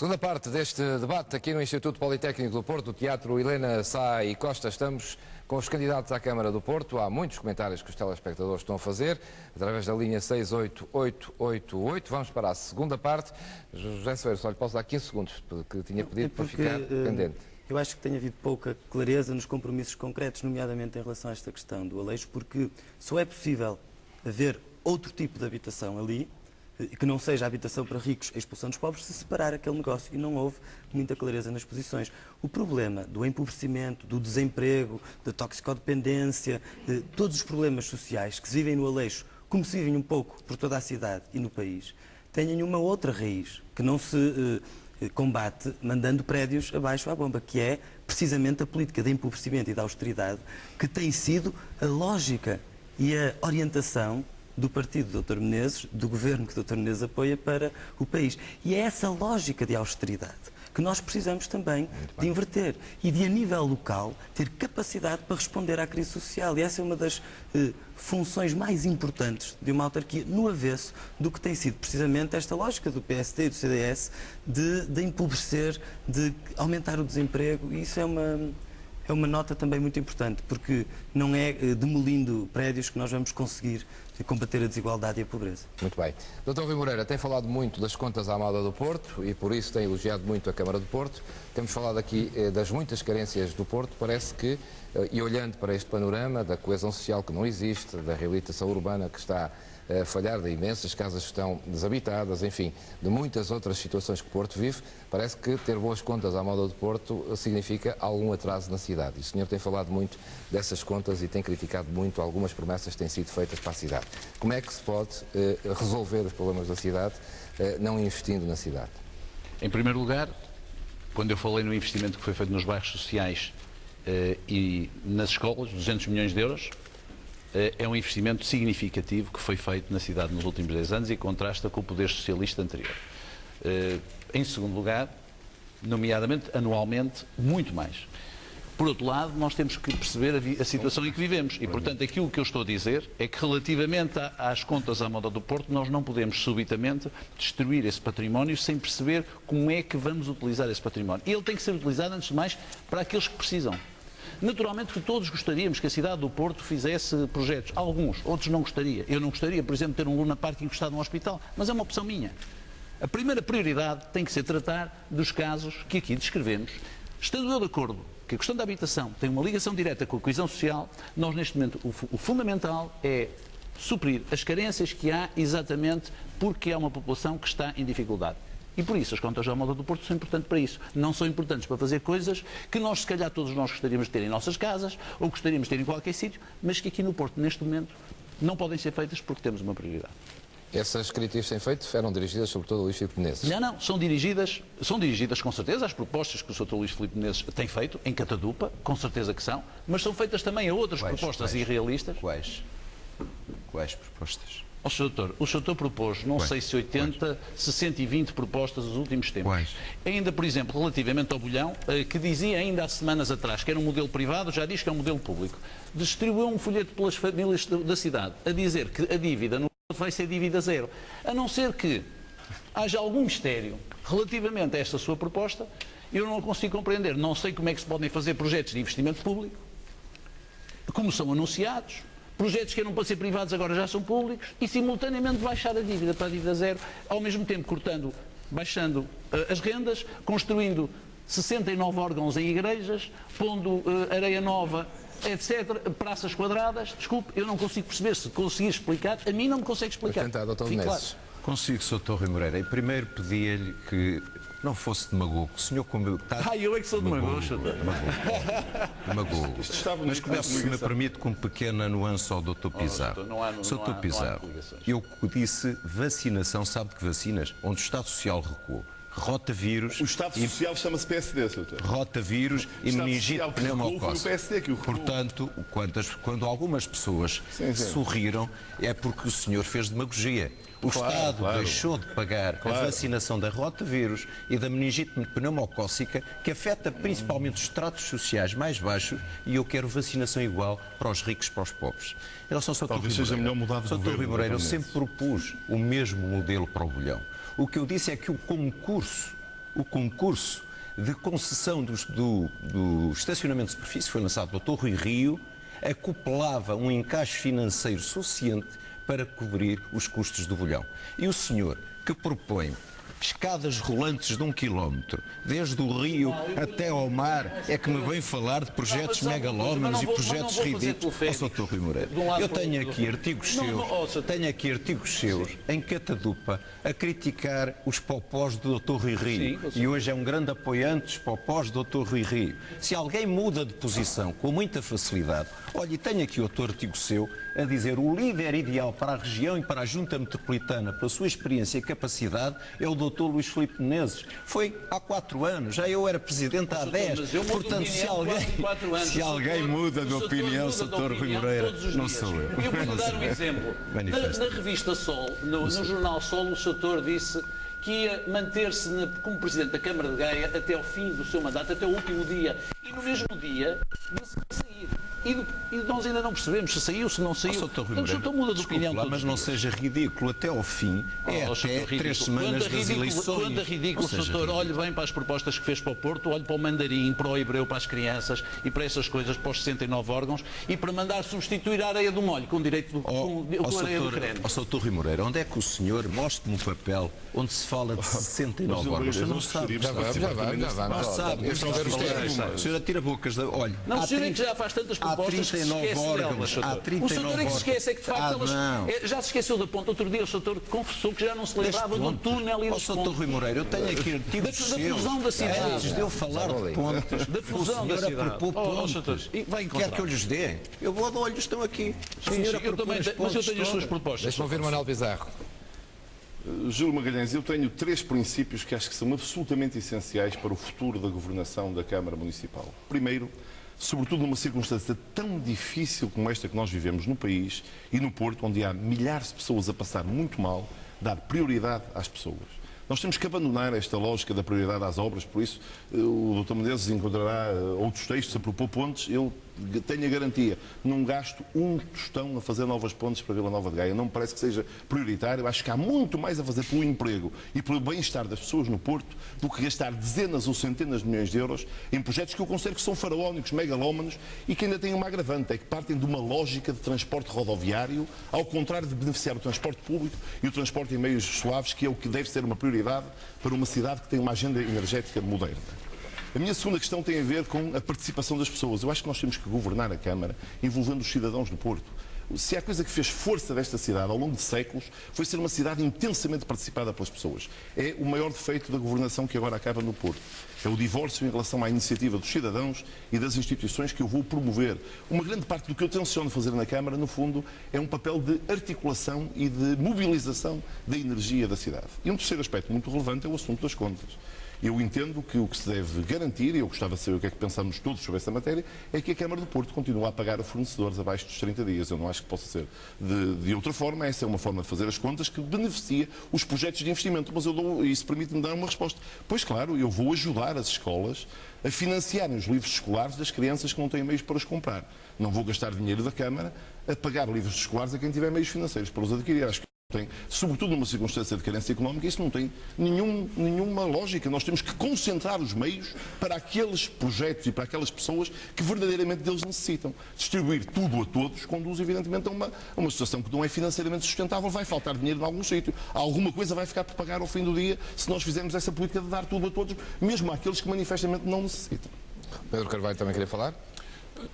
Segunda parte deste debate aqui no Instituto Politécnico do Porto, do Teatro Helena Sá e Costa. Estamos com os candidatos à Câmara do Porto. Há muitos comentários que os telespectadores estão a fazer, através da linha 68888. Vamos para a segunda parte. José Soeiro, só lhe posso dar 15 segundos, porque tinha pedido para ficar pendente. Eu acho que tem havido pouca clareza nos compromissos concretos, nomeadamente em relação a esta questão do Aleixo, porque só é possível haver outro tipo de habitação ali, que não seja a habitação para ricos, a expulsão dos pobres, se separar aquele negócio. E não houve muita clareza nas posições. O problema do empobrecimento, do desemprego, da toxicodependência, todos os problemas sociais que se vivem no Aleixo, como se vivem um pouco por toda a cidade e no país, têm uma outra raiz, que não se combate mandando prédios abaixo à bomba, que é precisamente a política de empobrecimento e da austeridade, que tem sido a lógica e a orientação do partido do Dr. Menezes, do governo que o Dr. Menezes apoia para o país. E é essa lógica de austeridade que nós precisamos também de inverter e de, a nível local, ter capacidade para responder à crise social. E essa é uma das funções mais importantes de uma autarquia, no avesso do que tem sido precisamente esta lógica do PSD e do CDS de empobrecer, de aumentar o desemprego. E isso é uma nota também muito importante, porque não é demolindo prédios que nós vamos conseguir combater a desigualdade e a pobreza. Muito bem. Dr. Rui Moreira tem falado muito das contas à moda do Porto e por isso tem elogiado muito a Câmara do Porto. Temos falado aqui das muitas carências do Porto. Parece que, e olhando para este panorama da coesão social que não existe, da reabilitação urbana que está a falhar, de imensas casas que estão desabitadas, enfim, de muitas outras situações que o Porto vive, parece que ter boas contas à moda do Porto significa algum atraso na cidade. E o senhor tem falado muito dessas contas e tem criticado muito algumas promessas que têm sido feitas para a cidade. Como é que se pode resolver os problemas da cidade não investindo na cidade? Em primeiro lugar, quando eu falei no investimento que foi feito nos bairros sociais e nas escolas, 200 milhões de euros, é um investimento significativo que foi feito na cidade nos últimos 10 anos e contrasta com o poder socialista anterior. Em segundo lugar, nomeadamente, anualmente, muito mais. Por outro lado, nós temos que perceber a situação em que vivemos e, portanto, aquilo que eu estou a dizer é que, relativamente às contas à moda do Porto, nós não podemos subitamente destruir esse património sem perceber como é que vamos utilizar esse património. E ele tem que ser utilizado, antes de mais, para aqueles que precisam. Naturalmente que todos gostaríamos que a cidade do Porto fizesse projetos. Alguns, outros não gostaria. Eu não gostaria, por exemplo, de ter um Luna Park encostado num hospital, mas é uma opção minha. A primeira prioridade tem que ser tratar dos casos que aqui descrevemos. Estando eu de acordo que a questão da habitação tem uma ligação direta com a coesão social, nós neste momento o fundamental é suprir as carências que há exatamente porque é uma população que está em dificuldade. E por isso as contas à moda do Porto são importantes para isso. Não são importantes para fazer coisas que nós, se calhar, todos nós gostaríamos de ter em nossas casas ou gostaríamos de ter em qualquer sítio, mas que aqui no Porto, neste momento, não podem ser feitas porque temos uma prioridade. Essas críticas que têm feito eram dirigidas sobretudo a Luís Filipe Menezes? Não, são dirigidas com certeza às propostas que o Sr. Luís Filipe Menezes tem feito, em Catadupa, com certeza que são, mas são feitas também a outras propostas irrealistas. Quais propostas? O Sr. Doutor propôs, não sei se 80, se 120 propostas nos últimos tempos. Quais? Ainda, por exemplo, relativamente ao bolhão, que dizia ainda há semanas atrás que era um modelo privado, já diz que é um modelo público. Distribuiu um folheto pelas famílias da cidade a dizer que a dívida no vai ser dívida zero. A não ser que haja algum mistério relativamente a esta sua proposta, eu não consigo compreender. Não sei como é que se podem fazer projetos de investimento público, como são anunciados. Projetos que eram para ser privados agora já são públicos e simultaneamente baixar a dívida para a dívida zero, ao mesmo tempo baixando as rendas, construindo 69 órgãos em igrejas, pondo areia nova, etc., praças quadradas. Desculpe, eu não consigo perceber. Se conseguir explicar, a mim não me consegue explicar. Vou tentar, Dr. Menezes. Consigo, Sr. Rui Moreira. E primeiro pedia-lhe que não fosse demagogo. O senhor, como está... eu é que sou demagogo. Demagogo. Mas começo, se me permite, com uma pequena nuance ao Dr. Pizarro. Sr. Pizarro, eu disse vacinação, sabe que vacinas? Onde o Estado Social recuou. Rotavírus... O Estado Social chama-se PSD, Sr. Rotavírus e meningite pneumocócica. Portanto, quando algumas pessoas sorriram, é porque o senhor fez demagogia. O Estado deixou de pagar a vacinação da rotavírus e da meningite pneumocócica, que afeta principalmente os estratos sociais mais baixos, e eu quero vacinação igual para os ricos e para os pobres. Em relação ao talvez seja melhor mudar de governo. Sr. Rui Moreira, eu sempre propus o mesmo modelo para o bolhão. O que eu disse é que o concurso o concurso de concessão do estacionamento de superfície foi lançado pelo Dr. Rui Rio, acoplava um encaixe financeiro suficiente para cobrir os custos do bolhão. E o senhor que propõe escadas rolantes de 1 quilómetro, desde o rio até ao mar, é que me vem falar de projetos megalómanos e projetos ridículos. Ó, Sr. Rui Moreira, eu tenho aqui artigos seus, em catadupa, a criticar os popós do Dr. Rui Rio. E hoje é um grande apoiante dos popós do Dr. Rui Rio. Se alguém muda de posição com muita facilidade, olha, e tenho aqui outro artigo seu a dizer o líder ideal para a região e para a Junta Metropolitana, pela sua experiência e capacidade, é o Dr. Luís Filipe Menezes. Foi há 4 anos, já eu era presidente há 10. Portanto, se alguém muda de opinião, Sr. Rui Moreira, não sou eu. Eu vou-lhe dar um exemplo. Na revista Sol, no jornal Sol, o Sr. disse que ia manter-se como Presidente da Câmara de Gaia até ao fim do seu mandato, até o último dia. E no mesmo dia disse que ia sair. E nós ainda não percebemos se saiu, se não saiu. Portanto, o senhor muda de opinião. Mas não seja ridículo, até ao fim, até 3 semanas das eleições. Quando é ridículo, Sr. olhe bem para as propostas que fez para o Porto, olhe para o mandarim, para o hebreu, para as crianças e para essas coisas, para os 69 órgãos, e para mandar substituir a areia do molho com direito com areia do creme. Sr. Rui Moreira, onde é que o senhor mostra-me um papel onde se fala de 69 órgãos? Eu não sabe. Já vamos. Não sabe. O senhor atira bocas. Olha, não, o senhor é que já faz tantas propostas. Há 39 órgãos. O senhor é que se esquece, é que de facto já se esqueceu da ponte. Outro dia o senhor confessou que já não se lembrava do túnel e dos pontos. Sr. Rui Moreira, eu tenho aqui artigos da fusão da cidade. Antes de eu falar de pontes, da fusão da cidade. Propôs pontes. Quer que eu lhes dê? Eu vou dar olhos, estão aqui. Mas eu tenho as suas propostas. Deixa-me ouvir Manuel Pizarro. Júlio Magalhães, eu tenho 3 princípios que acho que são absolutamente essenciais para o futuro da governação da Câmara Municipal. Primeiro, sobretudo numa circunstância tão difícil como esta que nós vivemos no país e no Porto, onde há milhares de pessoas a passar muito mal, dar prioridade às pessoas. Nós temos que abandonar esta lógica da prioridade às obras, por isso o Dr. Menezes encontrará outros textos a propor pontes. Eu tenho a garantia, não gasto um tostão a fazer novas pontes para Vila Nova de Gaia. Não me parece que seja prioritário. Acho que há muito mais a fazer pelo emprego e pelo bem-estar das pessoas no Porto do que gastar dezenas ou centenas de milhões de euros em projetos que eu considero que são faraónicos, megalómanos e que ainda têm uma agravante, é que partem de uma lógica de transporte rodoviário, ao contrário de beneficiar o transporte público e o transporte em meios suaves, que é o que deve ser uma prioridade para uma cidade que tem uma agenda energética moderna. A minha segunda questão tem a ver com a participação das pessoas. Eu acho que nós temos que governar a Câmara envolvendo os cidadãos do Porto. Se há coisa que fez força desta cidade ao longo de séculos, foi ser uma cidade intensamente participada pelas pessoas. É o maior defeito da governação que agora acaba no Porto. É o divórcio em relação à iniciativa dos cidadãos e das instituições que eu vou promover. Uma grande parte do que eu tenciono fazer na Câmara, no fundo, é um papel de articulação e de mobilização da energia da cidade. E um terceiro aspecto muito relevante é o assunto das contas. Eu entendo que o que se deve garantir, e eu gostava de saber o que é que pensamos todos sobre essa matéria, é que a Câmara do Porto continue a pagar a fornecedores abaixo dos 30 dias. Eu não acho que possa ser de outra forma. Essa é uma forma de fazer as contas que beneficia os projetos de investimento. Mas isso permite-me dar uma resposta. Pois claro, eu vou ajudar as escolas a financiarem os livros escolares das crianças que não têm meios para os comprar. Não vou gastar dinheiro da Câmara a pagar livros escolares a quem tiver meios financeiros para os adquirir. Acho que sobretudo numa circunstância de carência económica, isso não tem nenhuma lógica. Nós temos que concentrar os meios para aqueles projetos e para aquelas pessoas que verdadeiramente deles necessitam. Distribuir tudo a todos conduz, evidentemente, a uma situação que não é financeiramente sustentável. Vai faltar dinheiro em algum sítio. Alguma coisa vai ficar por pagar ao fim do dia se nós fizermos essa política de dar tudo a todos, mesmo àqueles que manifestamente não necessitam. Pedro Carvalho também queria falar?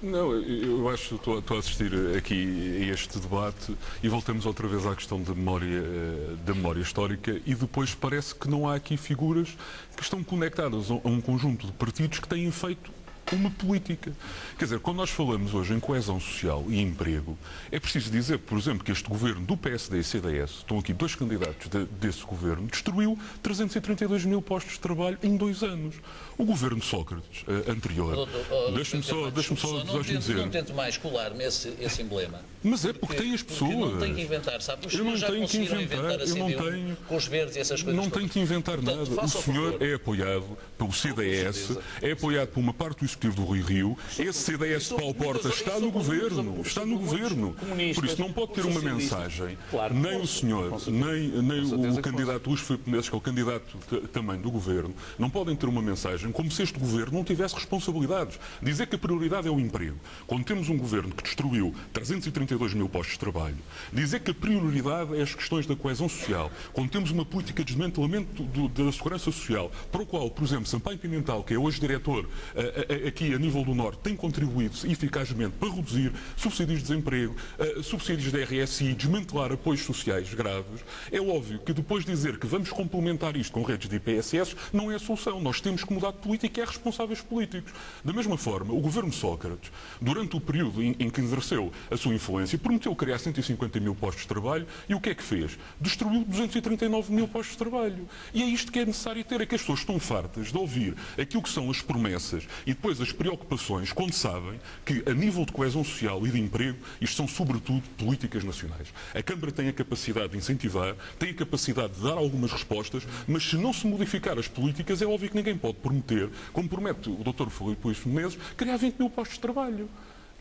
Não, eu acho que estou a assistir aqui a este debate e voltamos outra vez à questão da memória histórica e depois parece que não há aqui figuras que estão conectadas a um conjunto de partidos que têm feito uma política. Quer dizer, quando nós falamos hoje em coesão social e emprego, é preciso dizer, por exemplo, que este governo do PSD e CDS, estão aqui 2 candidatos desse governo, destruiu 332 mil postos de trabalho em 2 anos. O governo Sócrates anterior, deixe-me só dizer... Não tento mais colar-me esse emblema. Mas é porque tem as pessoas. Eu não tenho que inventar, sabe? Os senhores já conseguiram inventar a CD1 com os verdes e essas coisas. Não tenho que inventar nada. O senhor é apoiado pelo CDS, é apoiado por uma parte do Executivo do Rui Rio, esse CDS de Paulo Portas está no Governo. Está no Governo. Por isso não pode ter uma mensagem, nem o senhor, nem o candidato Luís Filipe Menezes, que é o candidato também do Governo, não podem ter uma mensagem como se este Governo não tivesse responsabilidades. Dizer que a prioridade é o emprego, quando temos um Governo que destruiu 332 mil postos de trabalho. Dizer que a prioridade é as questões da coesão social, quando temos uma política de desmantelamento da segurança social, para o qual, por exemplo, Sampaio Pimentel, que é hoje diretor aqui a nível do Norte, tem contribuído eficazmente para reduzir subsídios de desemprego, subsídios da RSI, desmantelar apoios sociais graves. É óbvio que depois dizer que vamos complementar isto com redes de IPSS não é a solução. Nós temos que mudar de política e é responsáveis políticos. Da mesma forma, o governo Sócrates, durante o período em que exerceu a sua influência, prometeu criar 150 mil postos de trabalho e o que é que fez? Destruiu 239 mil postos de trabalho. E é isto que é necessário ter, é que as pessoas estão fartas de ouvir aquilo que são as promessas e depois as preocupações, quando sabem que, a nível de coesão social e de emprego, isto são, sobretudo, políticas nacionais. A Câmara tem a capacidade de incentivar, tem a capacidade de dar algumas respostas, mas se não se modificar as políticas, é óbvio que ninguém pode prometer, como promete o Dr. Filipe Menezes, criar 20 mil postos de trabalho.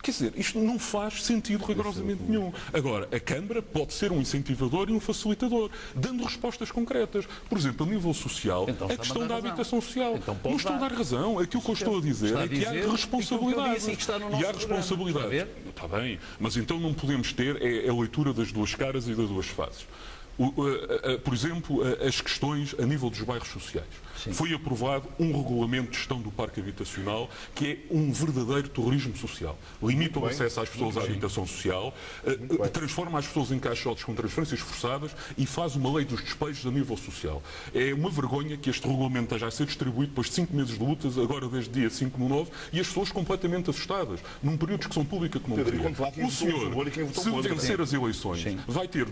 Quer dizer, isto não faz sentido rigorosamente nenhum. Agora, a Câmara pode ser um incentivador e um facilitador, dando respostas concretas. Por exemplo, a nível social, a questão da habitação social. Não estou a dar razão. Aquilo que eu estou a dizer é que há responsabilidade. E há responsabilidade. Está bem, mas então não podemos ter a leitura das duas caras e das duas faces. Por exemplo, as questões a nível dos bairros sociais. Sim. Foi aprovado um regulamento de gestão do parque habitacional que é um verdadeiro terrorismo social. Limita o acesso às pessoas à habitação social, transforma as pessoas em caixotes com transferências forçadas e faz uma lei dos despejos a nível social. É uma vergonha que este regulamento esteja a ser distribuído depois de 5 meses de lutas, agora desde dia 5/9, e as pessoas completamente assustadas, num período de discussão pública que não queria. O senhor, se vencer as eleições, vai ter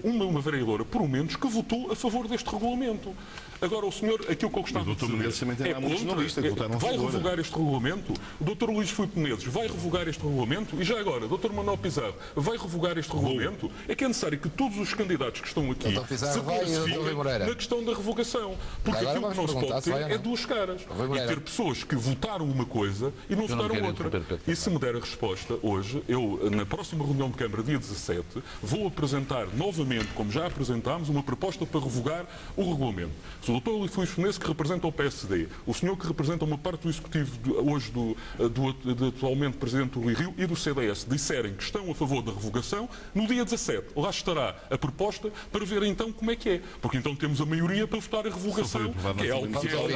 uma vereadora, por menos, que votou a favor deste regulamento. Agora, o senhor, aquilo que eu gostava de dizer é contra, vai revogar este regulamento, o Dr. Luís Filipe Menezes vai revogar este regulamento, e já agora, o Dr. Manuel Pizarro vai revogar este regulamento. É que é necessário que todos os candidatos que estão aqui se classifiquem na questão da revogação. Porque aquilo que não se pode ter é duas caras. E ter pessoas que votaram uma coisa e não votaram outra. E se me der a resposta, hoje, eu, na próxima reunião de Câmara, dia 17, vou apresentar novamente, como já apresentámos, uma proposta para revogar o regulamento. Se o Dr. Luís Filipe Menezes, que representa o PSD, o senhor que representa uma parte do Executivo hoje do atualmente Presidente do Rui Rio e do CDS, disserem que estão a favor da revogação, no dia 17 lá estará a proposta para ver então como é que é. Porque então temos a maioria para votar a revogação, que é algo que é um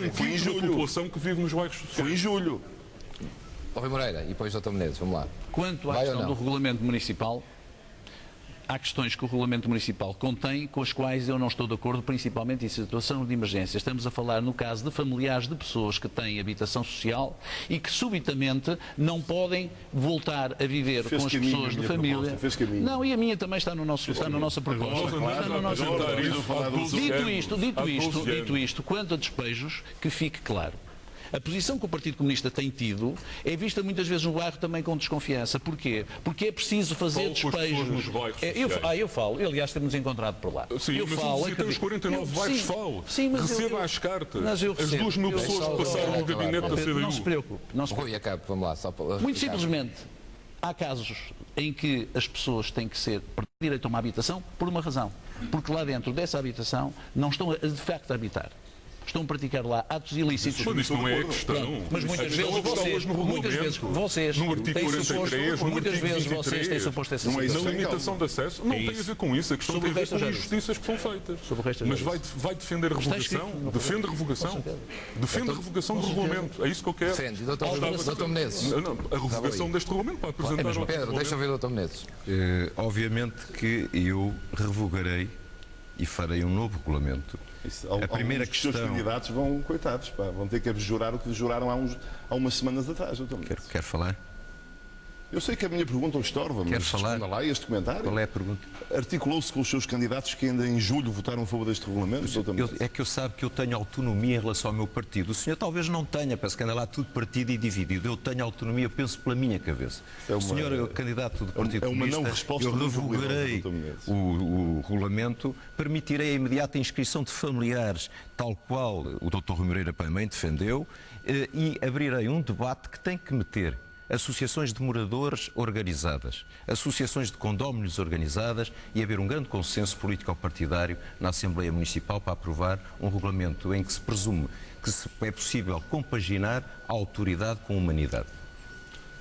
quinto da população que vive nos bairros sociais. Foi em julho. Rui Moreira, e depois Dr. Menezes, vamos lá. Quanto à questão do regulamento municipal, há questões que o regulamento municipal contém com as quais eu não estou de acordo, principalmente em situação de emergência. Estamos a falar no caso de familiares de pessoas que têm habitação social e que subitamente não podem voltar a viver com as pessoas de família. Não, e a minha também está na nossa proposta. Dito isto, quanto a despejos, que fique claro. A posição que o Partido Comunista tem tido é vista muitas vezes no bairro também com desconfiança. Porquê? Porque é preciso fazer despejos. Nos bairros eu falo, aliás, temos encontrado por lá. Sim, eu falo. Os 49 bairros falo. Receba as cartas. As 2.000 pessoas que passaram no gabinete da CDU. Não se preocupe. Rui, acabe, vamos lá. Só para muito simplesmente, há casos em que as pessoas têm que ser direito a uma habitação por uma razão. Porque lá dentro dessa habitação não estão de facto a habitar. Estão a praticar lá atos ilícitos. Mas isso não é a questão. Mas muitas vezes vocês no artigo 43, no artigo 23, na limitação de acesso, não tem a ver com isso. A questão tem a ver com as injustiças que são feitas. Mas vai defender a revogação? Defende a revogação? Defende a revogação do regulamento. É isso que eu quero. Defende. Dr. Menezes. A revogação deste regulamento para apresentar. Pedro, deixa eu ver o Dr. Menezes. Obviamente que eu revogarei e farei um novo regulamento. A primeira questão. Os candidatos vão, coitados, vão ter que abjurar o que juraram há umas semanas atrás. Quer falar? Eu sei que a minha pergunta o estorva, mas responda lá este comentário. Qual é a pergunta? Articulou-se com os seus candidatos que ainda em julho votaram a favor deste regulamento? É que eu sabe que eu tenho autonomia em relação ao meu partido. O senhor talvez não tenha, parece que anda lá tudo partido e dividido. Eu tenho autonomia, eu penso pela minha cabeça. O senhor é o candidato do Partido Comunista, eu revogarei o regulamento, permitirei a imediata inscrição de familiares, tal qual o Dr. Rui Moreira também defendeu, e abrirei um debate que tem que meter associações de moradores organizadas, associações de condóminos organizadas e haver um grande consenso político-partidário na Assembleia Municipal para aprovar um regulamento em que se presume que é possível compaginar a autoridade com a humanidade.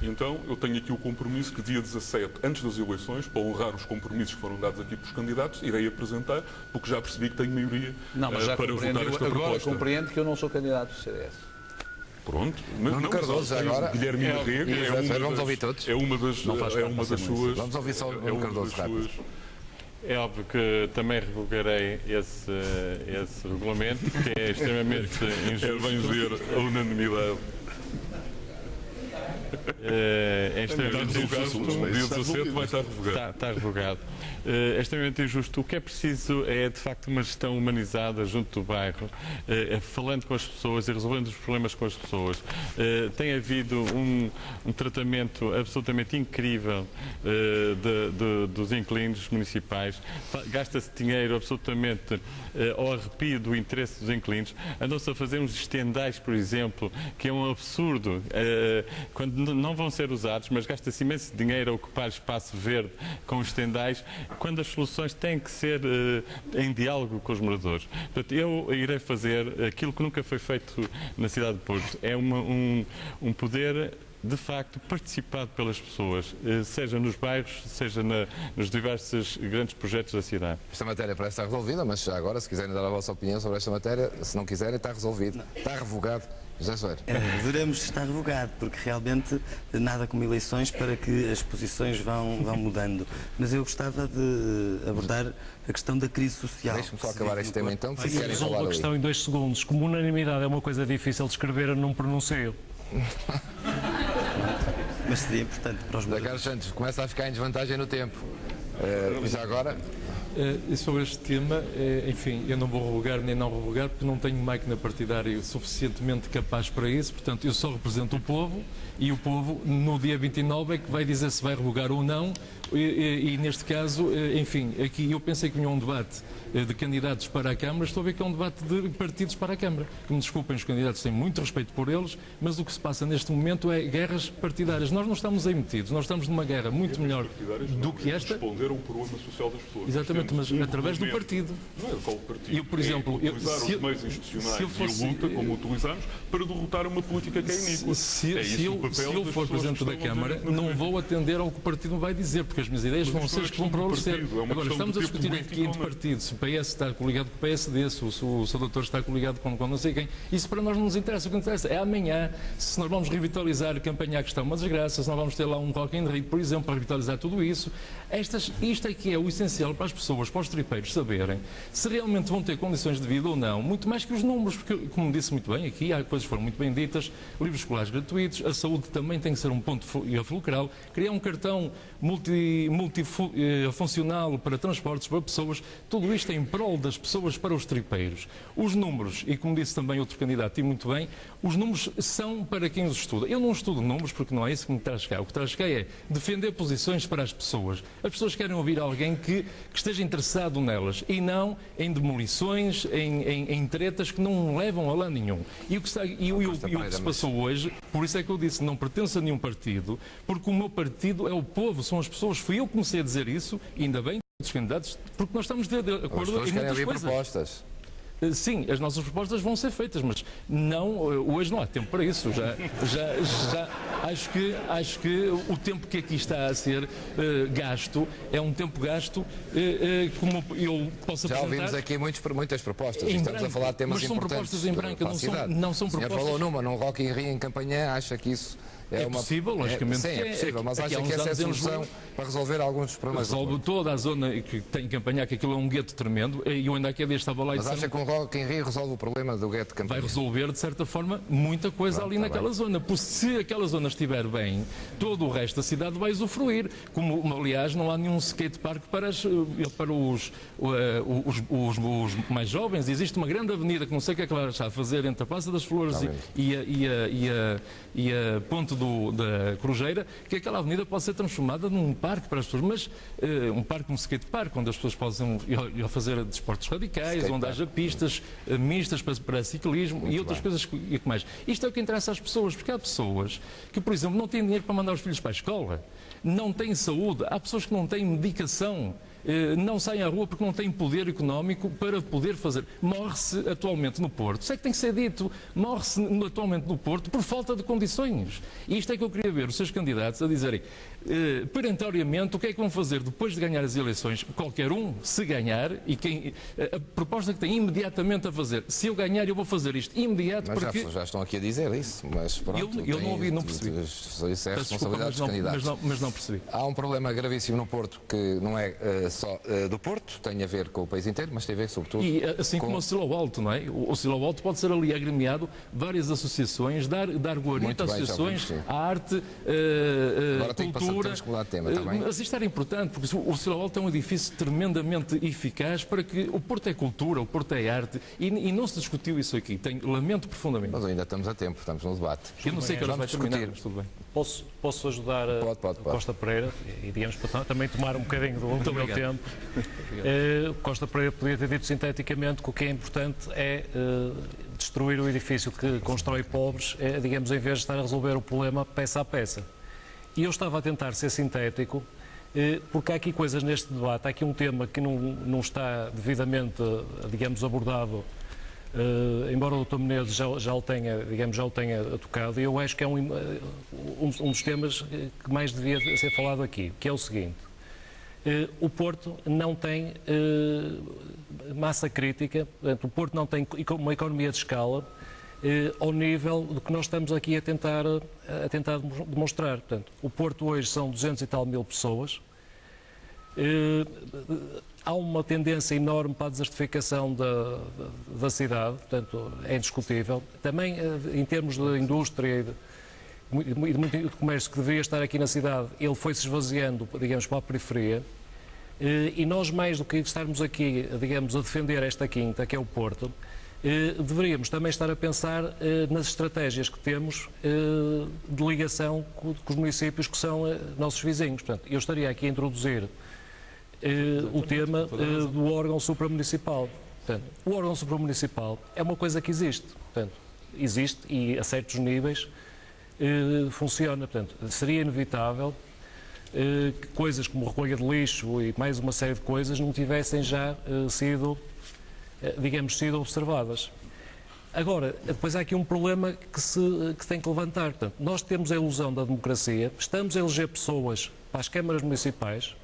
Então, eu tenho aqui o compromisso que dia 17, antes das eleições, para honrar os compromissos que foram dados aqui pelos candidatos, irei apresentar, porque já percebi que tenho maioria para votar esta proposta. Agora compreendo que eu não sou candidato do CDS. Pronto, Nuno Cardoso, agora. Guilherme Rego vamos ouvir todos. É uma das suas. Vamos ouvir só o Nuno Cardoso rápido. É óbvio que também revogarei esse regulamento, que é extremamente injusto. É bem ver a unanimidade. É extremamente injusto. Dia 17 vai estar revogado. Está revogado. É extremamente injusto. O que é preciso é, de facto, uma gestão humanizada junto do bairro, falando com as pessoas e resolvendo os problemas com as pessoas. Tem havido um tratamento absolutamente incrível dos inquilinos municipais. Gasta-se dinheiro absolutamente ao arrepio do interesse dos inquilinos. Andam-se a fazer uns estendais, por exemplo, que é um absurdo, quando não vão ser usados, mas gasta-se imenso dinheiro a ocupar espaço verde com os estendais, quando as soluções têm que ser em diálogo com os moradores. Portanto, eu irei fazer aquilo que nunca foi feito na cidade de Porto. É um poder, de facto, participado pelas pessoas, seja nos bairros, seja nos diversos grandes projetos da cidade. Esta matéria parece estar resolvida, mas já agora, se quiserem dar a vossa opinião sobre esta matéria, se não quiserem, está resolvido. Não. Está revogado. José Soeiro. Veremos estar revogado, porque realmente nada como eleições para que as posições vão mudando. Mas eu gostava de abordar a questão da crise social. Deixe-me só acabar este tema então, se querem resolvo falar a questão em 2 segundos. Como unanimidade é uma coisa difícil de escrever, eu não pronuncio. Mas seria importante para os moradores. Carlos Santos, começa a ficar em desvantagem no tempo. Já agora... Sobre este tema, enfim, eu não vou revogar nem não revogar porque não tenho máquina partidária suficientemente capaz para isso, portanto eu só represento o povo e o povo no dia 29 é que vai dizer se vai revogar ou não e neste caso, enfim, aqui eu pensei que vinha um debate de candidatos para a Câmara, estou a ver que é um debate de partidos para a Câmara. Que me desculpem, os candidatos têm muito respeito por eles, mas o que se passa neste momento é guerras partidárias. Nós não estamos aí metidos, nós estamos numa guerra muito melhor do que esta. Responderam por uma social das pessoas. Exatamente, mas através do partido. Não é qual partido. Eu, por exemplo, utilizar os meios institucionais e a luta, como utilizamos, para derrotar uma política que é iníqua. Se eu for Presidente da Câmara, não vou atender ao que o partido me vai dizer, porque as minhas ideias vão ser as que vão prevalecer. Agora, estamos a discutir aqui entre partidos, se o PS está coligado com o PSD, se o seu doutor está coligado com não sei quem. Isso para nós não nos interessa. O que nos interessa é amanhã, se nós vamos revitalizar a campanha que está uma desgraça, se nós vamos ter lá um Rock in Rio, por exemplo, para revitalizar tudo isso. Isto é que é o essencial para as pessoas, para os tripeiros saberem se realmente vão ter condições de vida ou não, muito mais que os números, porque, como disse muito bem aqui, há coisas que foram muito bem ditas, livros escolares gratuitos, a saúde também tem que ser um ponto fulcral, criar um cartão multifuncional para transportes, para pessoas, tudo isto em prol das pessoas para os tripeiros. Os números, e como disse também outro candidato, e muito bem, os números são para quem os estuda. Eu não estudo números porque não é isso que me traz cá. O que traz cá é defender posições para as pessoas. As pessoas querem ouvir alguém que esteja interessado nelas e não em demolições, em tretas que não levam a lado nenhum. E o que se passou hoje, por isso é que eu disse, não pertenço a nenhum partido, porque o meu partido é o povo, são as pessoas. Fui eu que comecei a dizer isso, e ainda bem, dos candidatos, porque nós estamos de acordo em muitas coisas. Propostas. Sim, as nossas propostas vão ser feitas, mas não, hoje não há tempo para isso. Acho que o tempo que aqui está a ser gasto é um tempo gasto como eu posso apresentar. Já ouvimos aqui muitas propostas. Estamos a falar de temas mas são importantes. Propostas em branco, não são propostas. O senhor falou num Rock in Rio em Campanhã, acha que isso É possível, logicamente. Sim, é possível, mas acha que essa é a solução para resolver alguns dos problemas? Resolve toda a zona que tem que Campanhar, que aquilo é um gueto tremendo, e eu ainda aqui a dia estava lá e mas acha que o Rock in Rio resolve o problema do gueto de Campanhar? Vai resolver, de certa forma, muita coisa ali naquela zona. Porque se aquela zona estiver bem, todo o resto da cidade vai usufruir. Como, aliás, não há nenhum skatepark para os mais jovens. Existe uma grande avenida que não sei o que é que vai achar a fazer entre a Praça das Flores e a ponte da Corujeira, que aquela avenida pode ser transformada num parque para as pessoas, mas um parque, um skatepark, onde as pessoas possam ir fazer desportos radicais, onde haja pistas mistas para ciclismo e outras coisas que mais. Isto é o que interessa às pessoas, porque há pessoas que, por exemplo, não têm dinheiro para mandar os filhos para a escola, não têm saúde, há pessoas que não têm medicação, não saem à rua porque não têm poder económico para poder fazer. Morre-se atualmente no Porto, isso é que tem que ser dito, morre-se atualmente no Porto por falta de condições. E isto é que eu queria ver os seus candidatos a dizerem perentoriamente o que é que vão fazer depois de ganhar as eleições, qualquer um, se ganhar, e a proposta que tem imediatamente a fazer, se eu ganhar eu vou fazer isto imediato. Mas porque... já estão aqui a dizer isso, mas pronto. Eu não ouvi, não percebi. Isso é a responsabilidade dos candidatos. Mas não percebi. Há um problema gravíssimo no Porto que não é só do Porto, tem a ver com o país inteiro, mas tem a ver sobretudo e assim como o Silo Alto, não é? O Silo Alto pode ser ali agremiado várias associações, dar guarita a associações, à arte, cultura. Mas isto era importante, porque o Silo Alto é um edifício tremendamente eficaz para que o Porto é cultura, o Porto é arte, e não se discutiu isso aqui. Lamento profundamente. Mas ainda estamos a tempo, estamos no debate. Eu não sei que horas vai terminar, mas tudo bem. Posso ajudar pode. Costa Pereira e digamos para também tomar um bocadinho do meu tempo. Costa Pereira podia ter dito sinteticamente que o que é importante é destruir o edifício que constrói pobres, digamos, em vez de estar a resolver o problema peça a peça. E eu estava a tentar ser sintético, porque há aqui coisas neste debate, há aqui um tema que não está devidamente, digamos, abordado, embora o Dr. Menezes já o tenha tocado, e eu acho que é um dos temas que mais devia ser falado aqui, que é o seguinte: o Porto não tem massa crítica, portanto, o Porto não tem uma economia de escala ao nível do que nós estamos aqui a tentar demonstrar. Portanto, o Porto hoje são 200 e tal mil pessoas. Há uma tendência enorme para a desertificação da cidade, portanto, é indiscutível. Também, em termos de indústria e de comércio que deveria estar aqui na cidade, ele foi-se esvaziando, digamos, para a periferia. E nós, mais do que estarmos aqui, digamos, a defender esta quinta, que é o Porto, deveríamos também estar a pensar nas estratégias que temos de ligação com os municípios que são nossos vizinhos. Portanto, eu estaria aqui a introduzir o tema do órgão supramunicipal. Portanto, o órgão supramunicipal é uma coisa que existe. Portanto, existe e a certos níveis funciona. Portanto, seria inevitável que coisas como recolha de lixo e mais uma série de coisas não tivessem já sido observadas. Agora, depois há aqui um problema que se tem que levantar. Portanto, nós temos a ilusão da democracia, estamos a eleger pessoas para as câmaras municipais,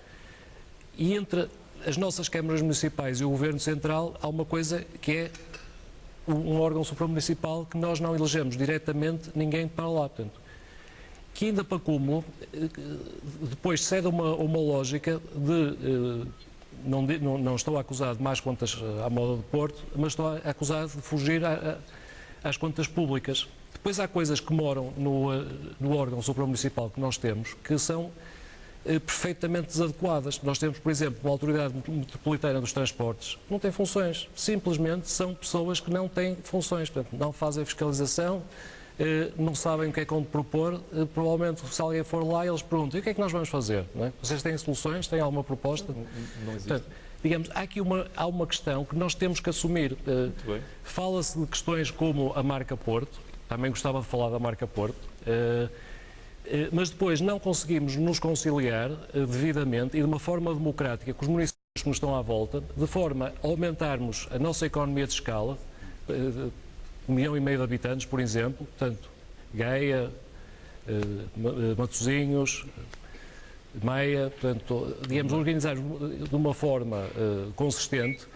e entre as nossas câmaras municipais e o Governo Central há uma coisa que é um órgão supramunicipal que nós não elegemos diretamente ninguém para lá. Portanto, que ainda para cúmulo, depois cede a uma lógica de... Não estou a acusar de más contas à moda do Porto, mas estou a acusar de fugir às contas públicas. Depois há coisas que moram no órgão supramunicipal que nós temos que são perfeitamente desadequadas. Nós temos, por exemplo, uma autoridade metropolitana dos transportes que não tem funções. Simplesmente são pessoas que não têm funções. Portanto, não fazem fiscalização, não sabem o que é que vão propor. Provavelmente, se alguém for lá, eles perguntam: e o que é que nós vamos fazer? Não é? Vocês têm soluções? Têm alguma proposta? Não existe. Portanto, digamos, há uma questão que nós temos que assumir. Fala-se de questões como a marca Porto. Também gostava de falar da marca Porto. Mas depois não conseguimos nos conciliar devidamente e de uma forma democrática com os municípios que nos estão à volta, de forma a aumentarmos a nossa economia de escala, 1,5 milhão de habitantes, por exemplo, portanto, Gaia, Matosinhos, Maia, portanto, digamos, organizar de uma forma consistente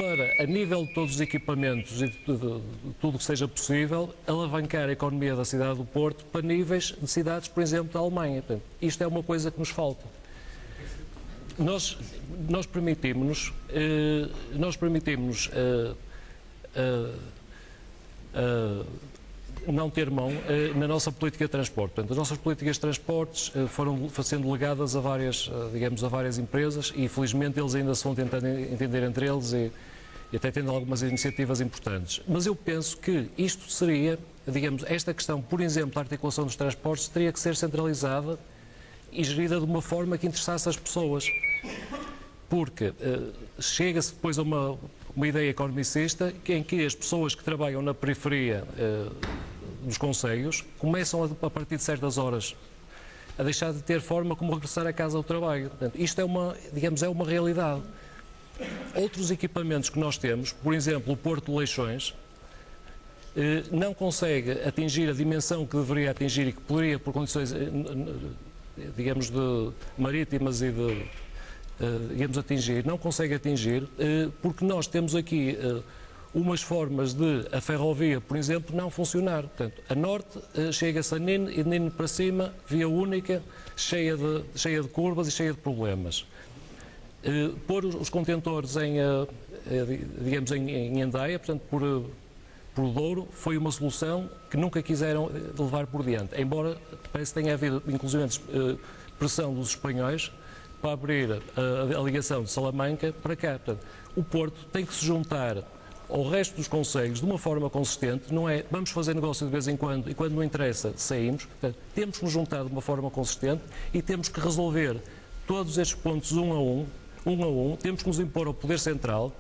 para, a nível de todos os equipamentos e de tudo o que seja possível, alavancar a economia da cidade do Porto para níveis de cidades, por exemplo, da Alemanha. Portanto, isto é uma coisa que nos falta. Nós permitimos-nos não ter mão na nossa política de transporte. Portanto, as nossas políticas de transportes foram sendo legadas a várias, digamos, a várias empresas e, felizmente, eles ainda se vão tentando entender entre eles e até tendo algumas iniciativas importantes. Mas eu penso que isto seria, digamos, esta questão, por exemplo, da articulação dos transportes, teria que ser centralizada e gerida de uma forma que interessasse as pessoas. Porque chega-se depois a uma ideia economicista em que as pessoas que trabalham na periferia dos concelhos começam a partir de certas horas a deixar de ter forma como regressar a casa ao trabalho. Portanto, isto é uma realidade. Outros equipamentos que nós temos, por exemplo, o Porto de Leixões, não consegue atingir a dimensão que deveria atingir e que poderia, por condições, digamos, marítimas e digamos, atingir, não consegue atingir, porque nós temos aqui umas formas de a ferrovia, por exemplo, não funcionar. Portanto, a norte chega-se a Nino e de Nino para cima, via única, cheia de curvas e cheia de problemas. Pôr os contentores digamos, em Andaia, portanto, por Douro, foi uma solução que nunca quiseram levar por diante, embora parece que tenha havido, inclusive, pressão dos espanhóis para abrir a ligação de Salamanca para cá. Portanto, o Porto tem que se juntar ao resto dos concelhos de uma forma consistente, não é vamos fazer negócio de vez em quando e quando não interessa saímos. Portanto, temos que nos juntar de uma forma consistente e temos que resolver todos estes pontos um a um, temos que nos impor ao Poder Central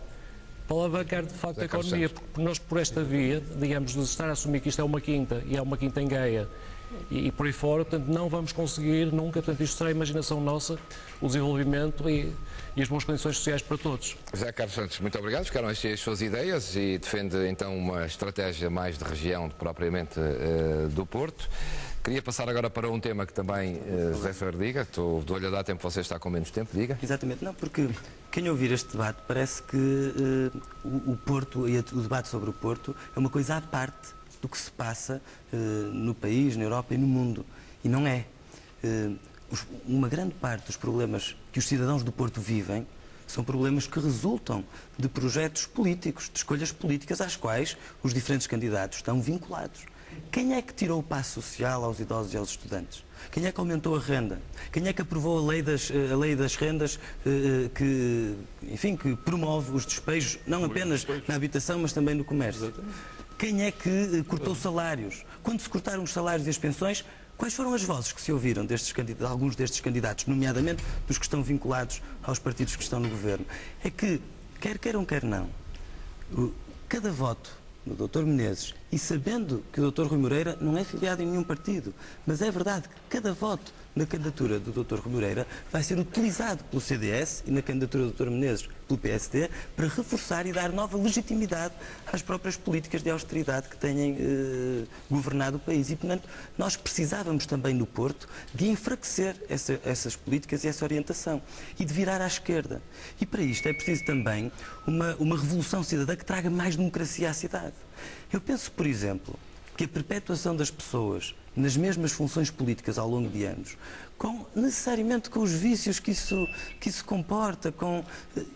para alavancar de facto a economia, porque nós por esta via, digamos, de estar a assumir que isto é uma quinta e é uma quinta em Gaia e por aí fora, portanto, não vamos conseguir nunca, portanto, isto será a imaginação nossa, o desenvolvimento e as boas condições sociais para todos. José Carlos Santos, muito obrigado. Ficaram as suas ideias e defende então uma estratégia mais de região propriamente do Porto. Queria passar agora para um tema que também José Ferreira diga, estou de olho a dar tempo, você está com menos tempo, diga. Exatamente, não, porque quem ouvir este debate parece que o Porto e o debate sobre o Porto é uma coisa à parte do que se passa no país, na Europa e no mundo. E não é. Uma grande parte dos problemas que os cidadãos do Porto vivem são problemas que resultam de projetos políticos, de escolhas políticas às quais os diferentes candidatos estão vinculados. Quem é que tirou o passo social aos idosos e aos estudantes? Quem é que aumentou a renda? Quem é que aprovou a lei das rendas que promove os despejos, não apenas na habitação, mas também no comércio? Quem é que cortou salários? Quando se cortaram os salários e as pensões, quais foram as vozes que se ouviram de alguns destes candidatos, nomeadamente dos que estão vinculados aos partidos que estão no governo? É que, quer queiram, quer não, cada voto do Dr. Menezes, e sabendo que o Dr. Rui Moreira não é filiado em nenhum partido, mas é verdade que cada voto na candidatura do Dr. Rui Moreira vai ser utilizado pelo CDS e na candidatura do Dr. Menezes pelo PSD para reforçar e dar nova legitimidade às próprias políticas de austeridade que têm governado o país. E, portanto, nós precisávamos também no Porto de enfraquecer essas políticas e essa orientação e de virar à esquerda. E para isto é preciso também uma revolução cidadã que traga mais democracia à cidade. Eu penso, por exemplo, que a perpetuação das pessoas nas mesmas funções políticas ao longo de anos, necessariamente com os vícios que isso comporta,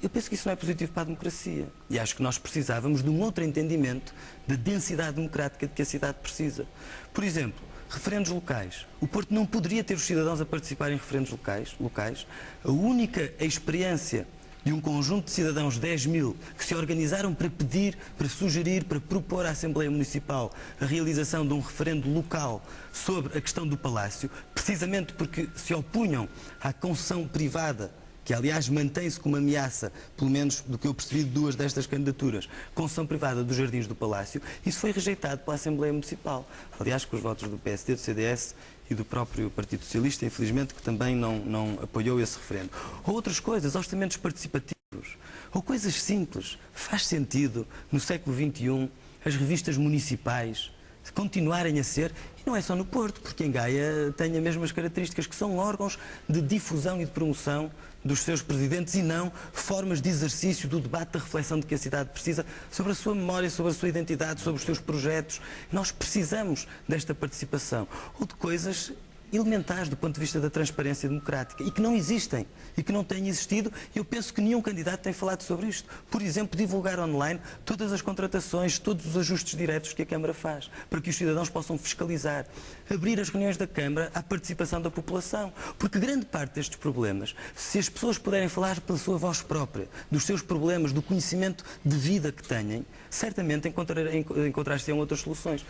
eu penso que isso não é positivo para a democracia. E acho que nós precisávamos de um outro entendimento da densidade democrática de que a cidade precisa. Por exemplo, referendos locais. O Porto não poderia ter os cidadãos a participar em referendos locais. A única experiência de um conjunto de cidadãos, 10.000, que se organizaram para pedir, para sugerir, para propor à Assembleia Municipal a realização de um referendo local sobre a questão do Palácio, precisamente porque se opunham à concessão privada, que aliás mantém-se como ameaça, pelo menos do que eu percebi de duas destas candidaturas, concessão privada dos Jardins do Palácio, isso foi rejeitado pela Assembleia Municipal. Aliás, com os votos do PSD, do CDS e do próprio Partido Socialista, infelizmente, que também não apoiou esse referendo. Ou outras coisas, orçamentos participativos, ou coisas simples. Faz sentido, no século XXI, as revistas municipais continuarem a ser, e não é só no Porto, porque em Gaia tem as mesmas características, que são órgãos de difusão e de promoção dos seus presidentes e não formas de exercício do debate, da reflexão de que a cidade precisa sobre a sua memória, sobre a sua identidade, sobre os seus projetos. Nós precisamos desta participação, ou de coisas elementares do ponto de vista da transparência democrática e que não existem e que não têm existido. Eu penso que nenhum candidato tem falado sobre isto. Por exemplo, divulgar online todas as contratações, todos os ajustes diretos que a Câmara faz, para que os cidadãos possam fiscalizar. Abrir as reuniões da Câmara à participação da população, porque grande parte destes problemas, se as pessoas puderem falar pela sua voz própria, dos seus problemas, do conhecimento de vida que têm, certamente encontrar-se-ão outras soluções.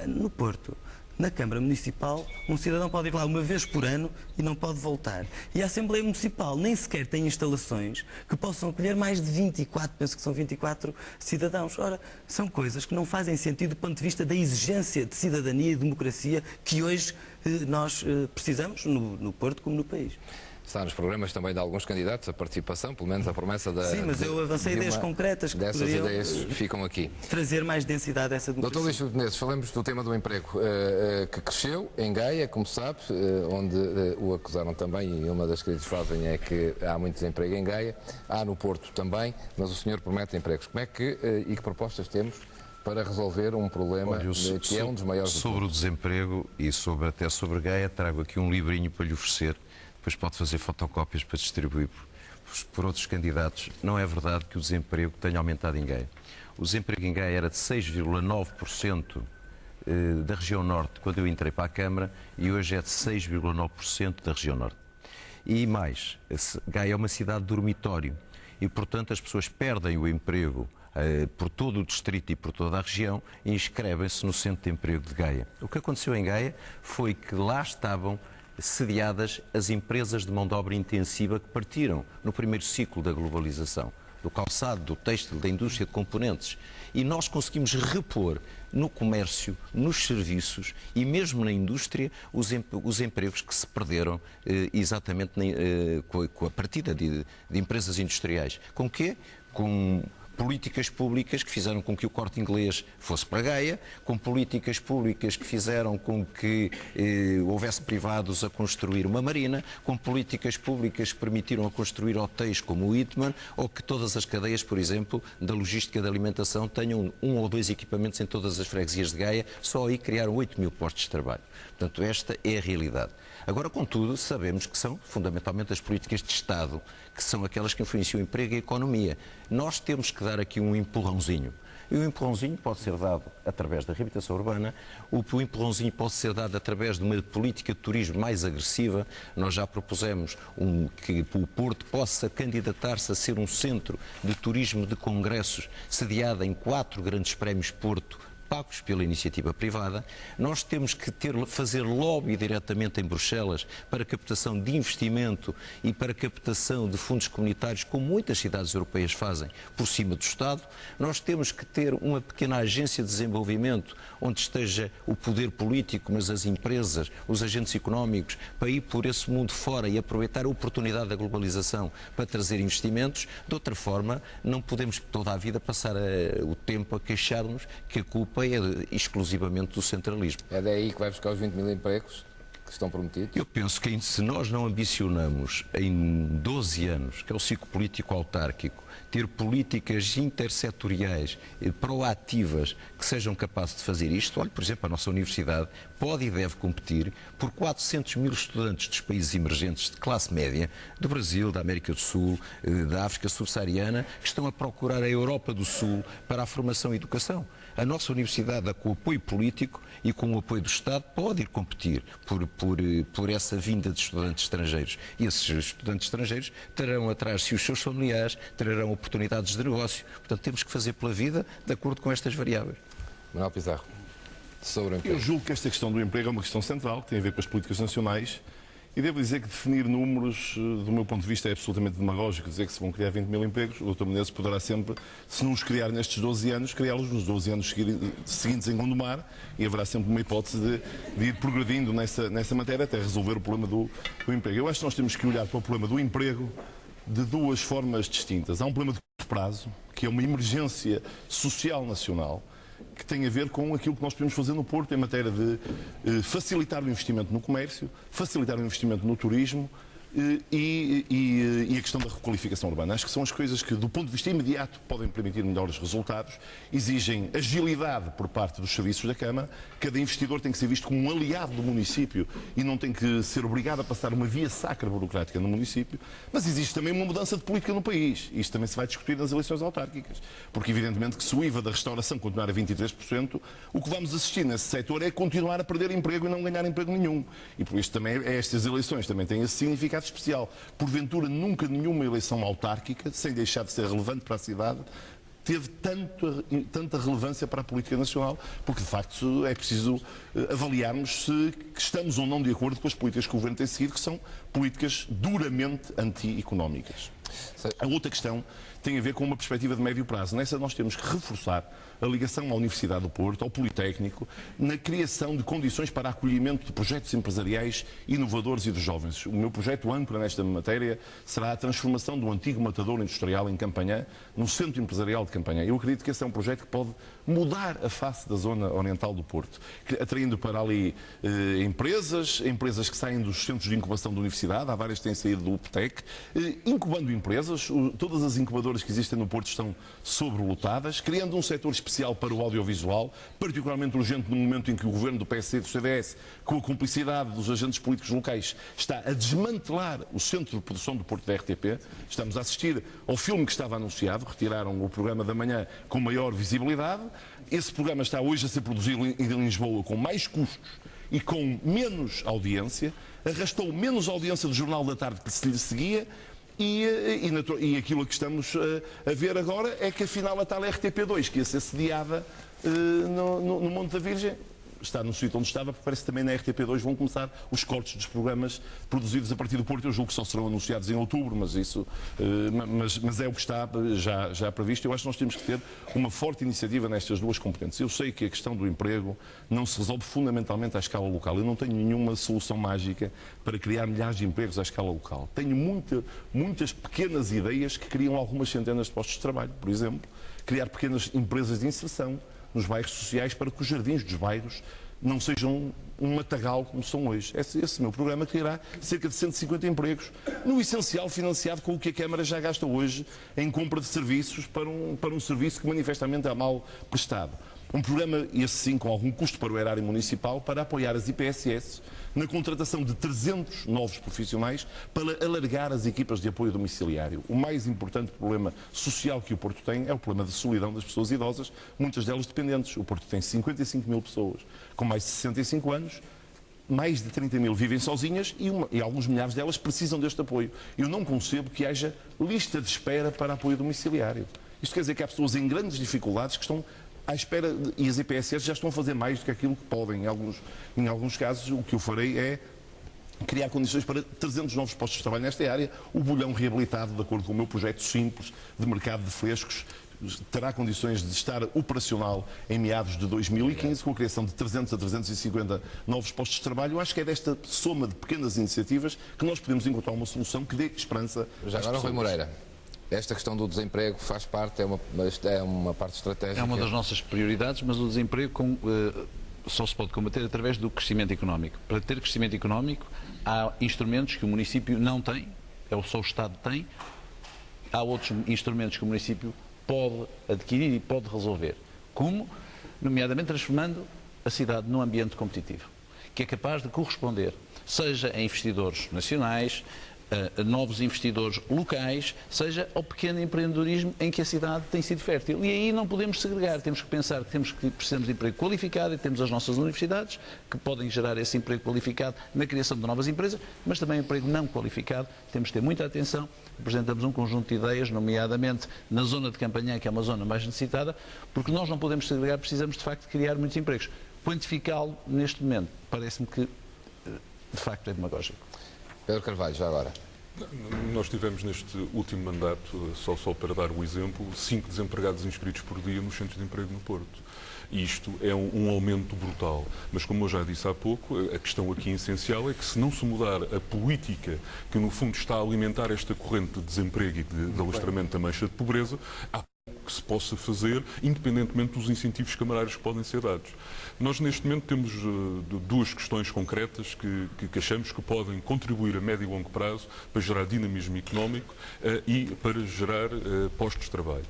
No Porto, na Câmara Municipal, um cidadão pode ir lá uma vez por ano e não pode voltar. E a Assembleia Municipal nem sequer tem instalações que possam acolher mais de 24, penso que são 24 cidadãos. Ora, são coisas que não fazem sentido do ponto de vista da exigência de cidadania e democracia que hoje nós precisamos, no Porto como no país. Está nos programas também de alguns candidatos a participação, pelo menos a promessa da... Sim, mas eu avancei ideias concretas que dessas ideias ficam aqui. Trazer mais densidade a essa democracia. Dr. Luís Filipe Menezes, falamos do tema do emprego, que cresceu em Gaia, como sabe, onde o acusaram também, e uma das críticas que fazem é que há muito desemprego em Gaia, há no Porto também, mas o senhor promete empregos. Como é que, e que propostas temos para resolver um problema que é um dos maiores... Sobre o desemprego e até sobre Gaia, trago aqui um livrinho para lhe oferecer. Depois pode fazer fotocópias para distribuir por outros candidatos. Não é verdade que o desemprego tenha aumentado em Gaia. O desemprego em Gaia era de 6,9% da região norte quando eu entrei para a Câmara e hoje é de 6,9% da região norte. E mais, Gaia é uma cidade dormitório e, portanto, as pessoas perdem o emprego por todo o distrito e por toda a região e inscrevem-se no centro de emprego de Gaia. O que aconteceu em Gaia foi que lá estavam sediadas as empresas de mão de obra intensiva que partiram no primeiro ciclo da globalização, do calçado, do têxtil, da indústria de componentes. E nós conseguimos repor no comércio, nos serviços e mesmo na indústria os empregos que se perderam exatamente com a partida de empresas industriais. Com o quê? Com políticas públicas que fizeram com que o Corte Inglês fosse para Gaia, com políticas públicas que fizeram com que houvesse privados a construir uma marina, com políticas públicas que permitiram a construir hotéis como o Hitman, ou que todas as cadeias, por exemplo, da logística da alimentação tenham 1 ou 2 equipamentos em todas as freguesias de Gaia, só aí criaram 8.000 postos de trabalho. Portanto, esta é a realidade. Agora, contudo, sabemos que são fundamentalmente as políticas de Estado, que são aquelas que influenciam o emprego e a economia. Nós temos que dar aqui um empurrãozinho. E o empurrãozinho pode ser dado através da reabilitação urbana, o empurrãozinho pode ser dado através de uma política de turismo mais agressiva. Nós já propusemos que o Porto possa candidatar-se a ser um centro de turismo de congressos, sediado em 4 grandes prémios Porto, pagos pela iniciativa privada. Nós temos que fazer lobby diretamente em Bruxelas para captação de investimento e para captação de fundos comunitários, como muitas cidades europeias fazem, por cima do Estado. Nós temos que ter uma pequena agência de desenvolvimento onde esteja o poder político, mas as empresas, os agentes económicos, para ir por esse mundo fora e aproveitar a oportunidade da globalização para trazer investimentos. De outra forma, não podemos toda a vida passar o tempo a queixar-nos que a culpa é exclusivamente do centralismo. É daí que vai buscar os 20.000 empregos que estão prometidos? Eu penso que se nós não ambicionamos em 12 anos, que é o ciclo político autárquico, ter políticas intersetoriais, proativas, que sejam capazes de fazer isto, olha, por exemplo, a nossa universidade pode e deve competir por 400.000 estudantes dos países emergentes de classe média, do Brasil, da América do Sul, da África subsaariana, que estão a procurar a Europa do Sul para a formação e educação. A nossa universidade, com o apoio político e com o apoio do Estado, pode ir competir por essa vinda de estudantes estrangeiros. E esses estudantes estrangeiros terão atrás de si os seus familiares, terão oportunidades de negócio. Portanto, temos que fazer pela vida de acordo com estas variáveis. Manuel Pizarro, sobre o emprego. Eu julgo que esta questão do emprego é uma questão central, que tem a ver com as políticas nacionais. E devo dizer que definir números, do meu ponto de vista, é absolutamente demagógico. Dizer que se vão criar 20.000 empregos, o Dr. Menezes poderá sempre, se não os criar nestes 12 anos, criá-los nos 12 anos seguintes em Gondomar, e haverá sempre uma hipótese de ir progredindo nessa matéria até resolver o problema do emprego. Eu acho que nós temos que olhar para o problema do emprego de 2 formas distintas. Há um problema de curto prazo, que é uma emergência social nacional, que tem a ver com aquilo que nós podemos fazer no Porto em matéria de facilitar o investimento no comércio, facilitar o investimento no turismo e a questão da requalificação urbana. Acho que são as coisas que, do ponto de vista imediato, podem permitir melhores resultados, exigem agilidade por parte dos serviços da Câmara. Cada investidor tem que ser visto como um aliado do município e não tem que ser obrigado a passar uma via sacra burocrática no município, mas existe também uma mudança de política no país. Isto também se vai discutir nas eleições autárquicas, porque evidentemente que se o IVA da restauração continuar a 23%, o que vamos assistir nesse setor é continuar a perder emprego e não ganhar emprego nenhum. E por isso também estas eleições também têm esse significado especial. Porventura, nunca nenhuma eleição autárquica, sem deixar de ser relevante para a cidade, teve tanta relevância para a política nacional, porque de facto é preciso avaliarmos se estamos ou não de acordo com as políticas que o Governo tem seguido, que são políticas duramente anti-económicas. A outra questão tem a ver com uma perspectiva de médio prazo. Nessa nós temos que reforçar a ligação à Universidade do Porto, ao Politécnico, na criação de condições para acolhimento de projetos empresariais inovadores e dos jovens. O meu projeto âncora nesta matéria será a transformação do antigo matador industrial em Campanhã, no Centro Empresarial de Campanhã. Eu acredito que esse é um projeto que pode mudar a face da zona oriental do Porto, atraindo para ali empresas que saem dos centros de incubação da Universidade, há várias que têm saído do UPTEC, incubando empresas. Todas as incubadoras que existem no Porto estão sobrelotadas, criando um setor especial para o audiovisual, particularmente urgente no momento em que o governo do PSD e do CDS, com a cumplicidade dos agentes políticos locais, está a desmantelar o centro de produção do Porto da RTP. Estamos a assistir ao filme que estava anunciado, retiraram o programa da manhã com maior visibilidade. Esse programa está hoje a ser produzido em Lisboa com mais custos e com menos audiência, arrastou menos audiência do Jornal da Tarde que se lhe seguia. E aquilo que estamos a ver agora é que afinal a tal RTP2, que ia ser sediada no Monte da Virgem, está no sítio onde estava, porque parece que também na RTP2 vão começar os cortes dos programas produzidos a partir do Porto. Eu julgo que só serão anunciados em outubro, mas é o que está já previsto. Eu acho que nós temos que ter uma forte iniciativa nestas duas componentes. Eu sei que a questão do emprego não se resolve fundamentalmente à escala local. Eu não tenho nenhuma solução mágica para criar milhares de empregos à escala local. Tenho muitas pequenas ideias que criam algumas centenas de postos de trabalho. Por exemplo, criar pequenas empresas de inserção nos bairros sociais para que os jardins dos bairros não sejam um matagal como são hoje. Esse meu programa criará cerca de 150 empregos, no essencial financiado com o que a Câmara já gasta hoje em compra de serviços para um serviço que manifestamente é mal prestado. Um programa, esse sim, com algum custo para o erário municipal, para apoiar as IPSS na contratação de 300 novos profissionais para alargar as equipas de apoio domiciliário. O mais importante problema social que o Porto tem é o problema de solidão das pessoas idosas, muitas delas dependentes. O Porto tem 55 mil pessoas com mais de 65 anos, mais de 30 mil vivem sozinhas e alguns milhares delas precisam deste apoio. Eu não concebo que haja lista de espera para apoio domiciliário. Isto quer dizer que há pessoas em grandes dificuldades que estão à espera, e as IPSS já estão a fazer mais do que aquilo que podem. Em alguns casos, o que eu farei é criar condições para 300 novos postos de trabalho nesta área. O bolhão reabilitado, de acordo com o meu projeto simples de mercado de frescos, terá condições de estar operacional em meados de 2015, com a criação de 300 a 350 novos postos de trabalho. Eu acho que é desta soma de pequenas iniciativas que nós podemos encontrar uma solução que dê esperança já às agora, pessoas. Rui Moreira, esta questão do desemprego faz parte, é uma parte estratégica. É uma das nossas prioridades, mas o desemprego só se pode combater através do crescimento económico. Para ter crescimento económico, há instrumentos que o município não tem, só o Estado tem. Há outros instrumentos que o município pode adquirir e pode resolver. Como? Nomeadamente transformando a cidade num ambiente competitivo, que é capaz de corresponder, seja a investidores nacionais, a novos investidores locais, seja ao pequeno empreendedorismo em que a cidade tem sido fértil. E aí não podemos segregar, temos que pensar que precisamos de emprego qualificado e temos as nossas universidades que podem gerar esse emprego qualificado na criação de novas empresas, mas também emprego não qualificado. Temos que ter muita atenção. Apresentamos um conjunto de ideias, nomeadamente na zona de Campanhã, que é uma zona mais necessitada, porque nós não podemos segregar, precisamos de facto criar muitos empregos. Quantificá-lo neste momento parece-me que de facto é demagógico. Pedro Carvalho, já agora. Nós tivemos neste último mandato, só para dar o exemplo, 5 desempregados inscritos por dia nos centros de emprego no Porto. E isto é um aumento brutal. Mas, como eu já disse há pouco, a questão aqui essencial é que, se não se mudar a política que, no fundo, está a alimentar esta corrente de desemprego e de alastramento da mancha de pobreza, há que se possa fazer, independentemente dos incentivos camarários que podem ser dados. Nós, neste momento, temos duas questões concretas que achamos que podem contribuir a médio e longo prazo para gerar dinamismo económico e para gerar postos de trabalho.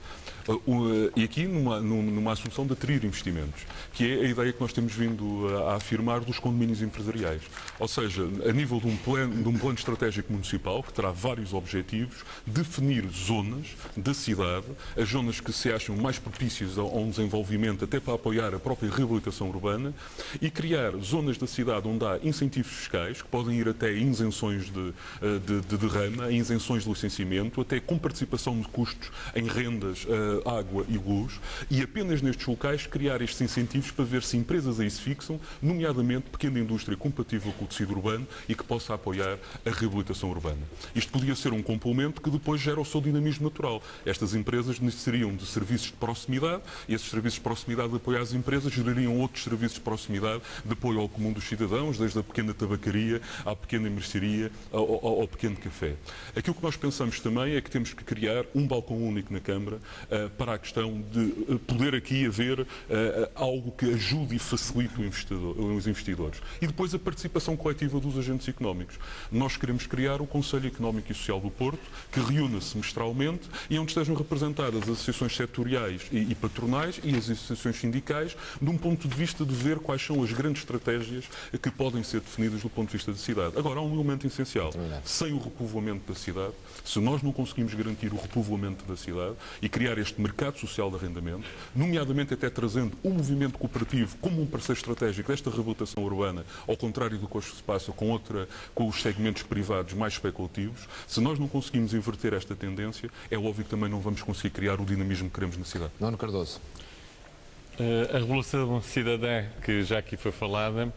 E aqui numa assunção de atrair investimentos, que é a ideia que nós temos vindo a afirmar dos condomínios empresariais. Ou seja, a nível de um plano estratégico municipal, que terá vários objetivos, definir zonas da cidade, as zonas que se acham mais propícias a um desenvolvimento, até para apoiar a própria reabilitação urbana, e criar zonas da cidade onde há incentivos fiscais, que podem ir até isenções de derrama, isenções de licenciamento, até com participação de custos em rendas, água e luz, e apenas nestes locais criar estes incentivos para ver se empresas aí se fixam, nomeadamente pequena indústria compatível com o tecido urbano e que possa apoiar a reabilitação urbana. Isto podia ser um complemento que depois gera o seu dinamismo natural. Estas empresas necessitariam de serviços de proximidade e esses serviços de proximidade de apoio às empresas gerariam outros serviços de proximidade de apoio ao comum dos cidadãos, desde a pequena tabacaria à pequena mercearia ao pequeno café. Aquilo que nós pensamos também é que temos que criar um balcão único na Câmara para a questão de poder aqui haver algo que ajude e facilite os investidores. E depois a participação coletiva dos agentes económicos. Nós queremos criar o Conselho Económico e Social do Porto, que reúna semestralmente e onde estejam representadas as associações setoriais e patronais e as associações sindicais, de um ponto de vista de ver quais são as grandes estratégias que podem ser definidas do ponto de vista da cidade. Agora, há um elemento essencial. Sem o repovoamento da cidade, se nós não conseguimos garantir o repovoamento da cidade e criar este mercado social de arrendamento, nomeadamente até trazendo o movimento cooperativo como um parceiro estratégico desta reabilitação urbana, ao contrário do que hoje se passa com os segmentos privados mais especulativos, se nós não conseguimos inverter esta tendência, é óbvio que também não vamos conseguir criar o dinamismo que queremos na cidade. Nuno Cardoso. A Revolução Cidadã, que já aqui foi falada,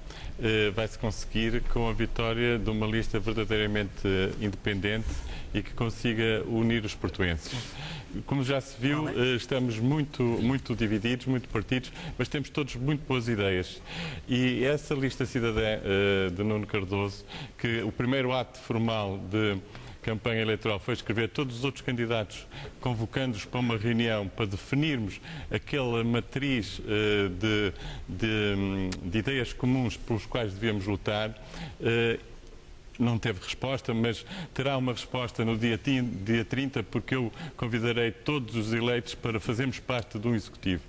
vai-se conseguir com a vitória de uma lista verdadeiramente independente e que consiga unir os portuenses. Como já se viu, estamos muito divididos, muito partidos, mas temos todos muito boas ideias. E essa lista cidadã de Nuno Cardoso, que o primeiro ato formal de campanha eleitoral foi escrever todos os outros candidatos, convocando-os para uma reunião para definirmos aquela matriz de ideias comuns pelos quais devíamos lutar. Não teve resposta, mas terá uma resposta no dia 30, porque eu convidarei todos os eleitos para fazermos parte de um executivo.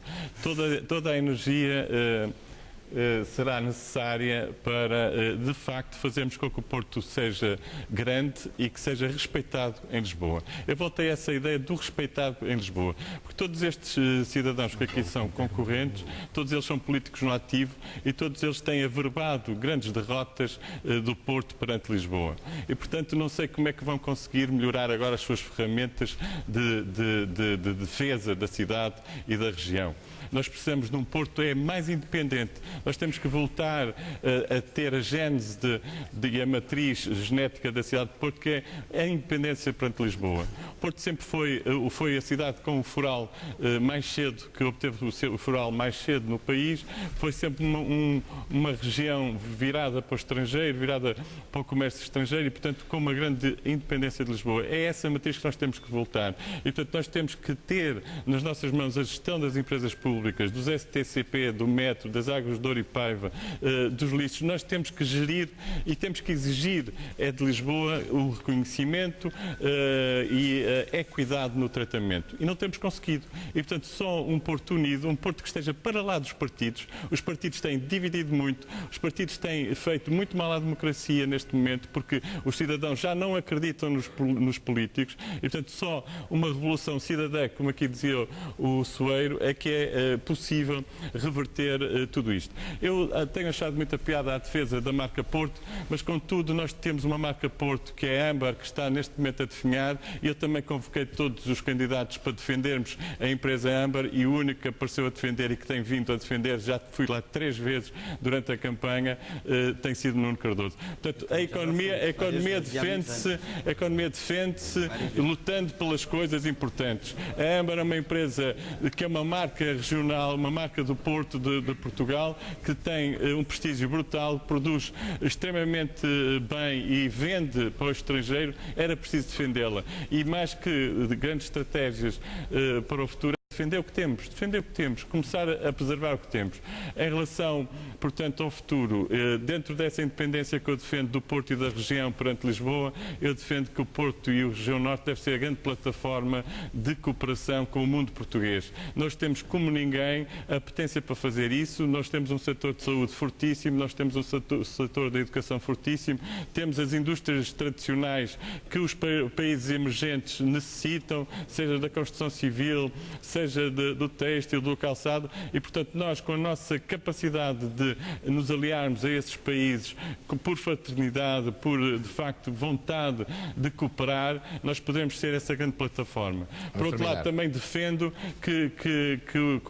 Toda a energia será necessária para, de facto, fazermos com que o Porto seja grande e que seja respeitado em Lisboa. Eu voltei a essa ideia do respeitado em Lisboa, porque todos estes cidadãos que aqui são concorrentes, todos eles são políticos no ativo e todos eles têm averbado grandes derrotas do Porto perante Lisboa. E, portanto, não sei como é que vão conseguir melhorar agora as suas ferramentas de defesa da cidade e da região. Nós precisamos de um Porto mais independente. Nós temos que voltar a ter a gênese e a matriz genética da cidade de Porto, que é a independência perante Lisboa. O Porto sempre foi a cidade com o foral mais cedo, que obteve o foral mais cedo no país, foi sempre uma região virada para o estrangeiro, virada para o comércio estrangeiro e, portanto, com uma grande independência de Lisboa. É essa matriz que nós temos que voltar. E, portanto, nós temos que ter nas nossas mãos a gestão das empresas públicas, dos STCP, do Metro, das Águas de Douro e Paiva, dos lixos. Nós temos que gerir e temos que exigir de Lisboa o reconhecimento e a equidade no tratamento. E não temos conseguido. E, portanto, só um Porto unido, um Porto que esteja para lá dos partidos. Os partidos têm dividido muito, os partidos têm feito muito mal à democracia neste momento, porque os cidadãos já não acreditam nos políticos. E, portanto, só uma revolução cidadã, como aqui dizia o Soeiro, é que é possível reverter tudo isto. Eu tenho achado muita piada à defesa da marca Porto, mas contudo nós temos uma marca Porto que é a Amber, que está neste momento a definhar, e eu também convoquei todos os candidatos para defendermos a empresa Amber, e o único que apareceu a defender e que tem vindo a defender, já fui lá 3 vezes durante a campanha, tem sido Nuno Cardoso. Portanto, a economia defende-se lutando pelas coisas importantes. A Amber é uma empresa que é uma marca regional, uma marca do Porto de Portugal, que tem um prestígio brutal, produz extremamente bem e vende para o estrangeiro. Era preciso defendê-la. E mais que de grandes estratégias para o futuro, defender o que temos, começar a preservar o que temos. Em relação, portanto, ao futuro, dentro dessa independência que eu defendo do Porto e da região perante Lisboa, eu defendo que o Porto e a região norte deve ser a grande plataforma de cooperação com o mundo português. Nós temos, como ninguém, a potência para fazer isso, nós temos um setor de saúde fortíssimo, nós temos um setor da educação fortíssimo, temos as indústrias tradicionais que os países emergentes necessitam, seja da construção civil, seja do têxtil, do calçado, e portanto nós, com a nossa capacidade de nos aliarmos a esses países por fraternidade, por de facto vontade de cooperar, nós podemos ser essa grande plataforma. Por outro lado, também defendo que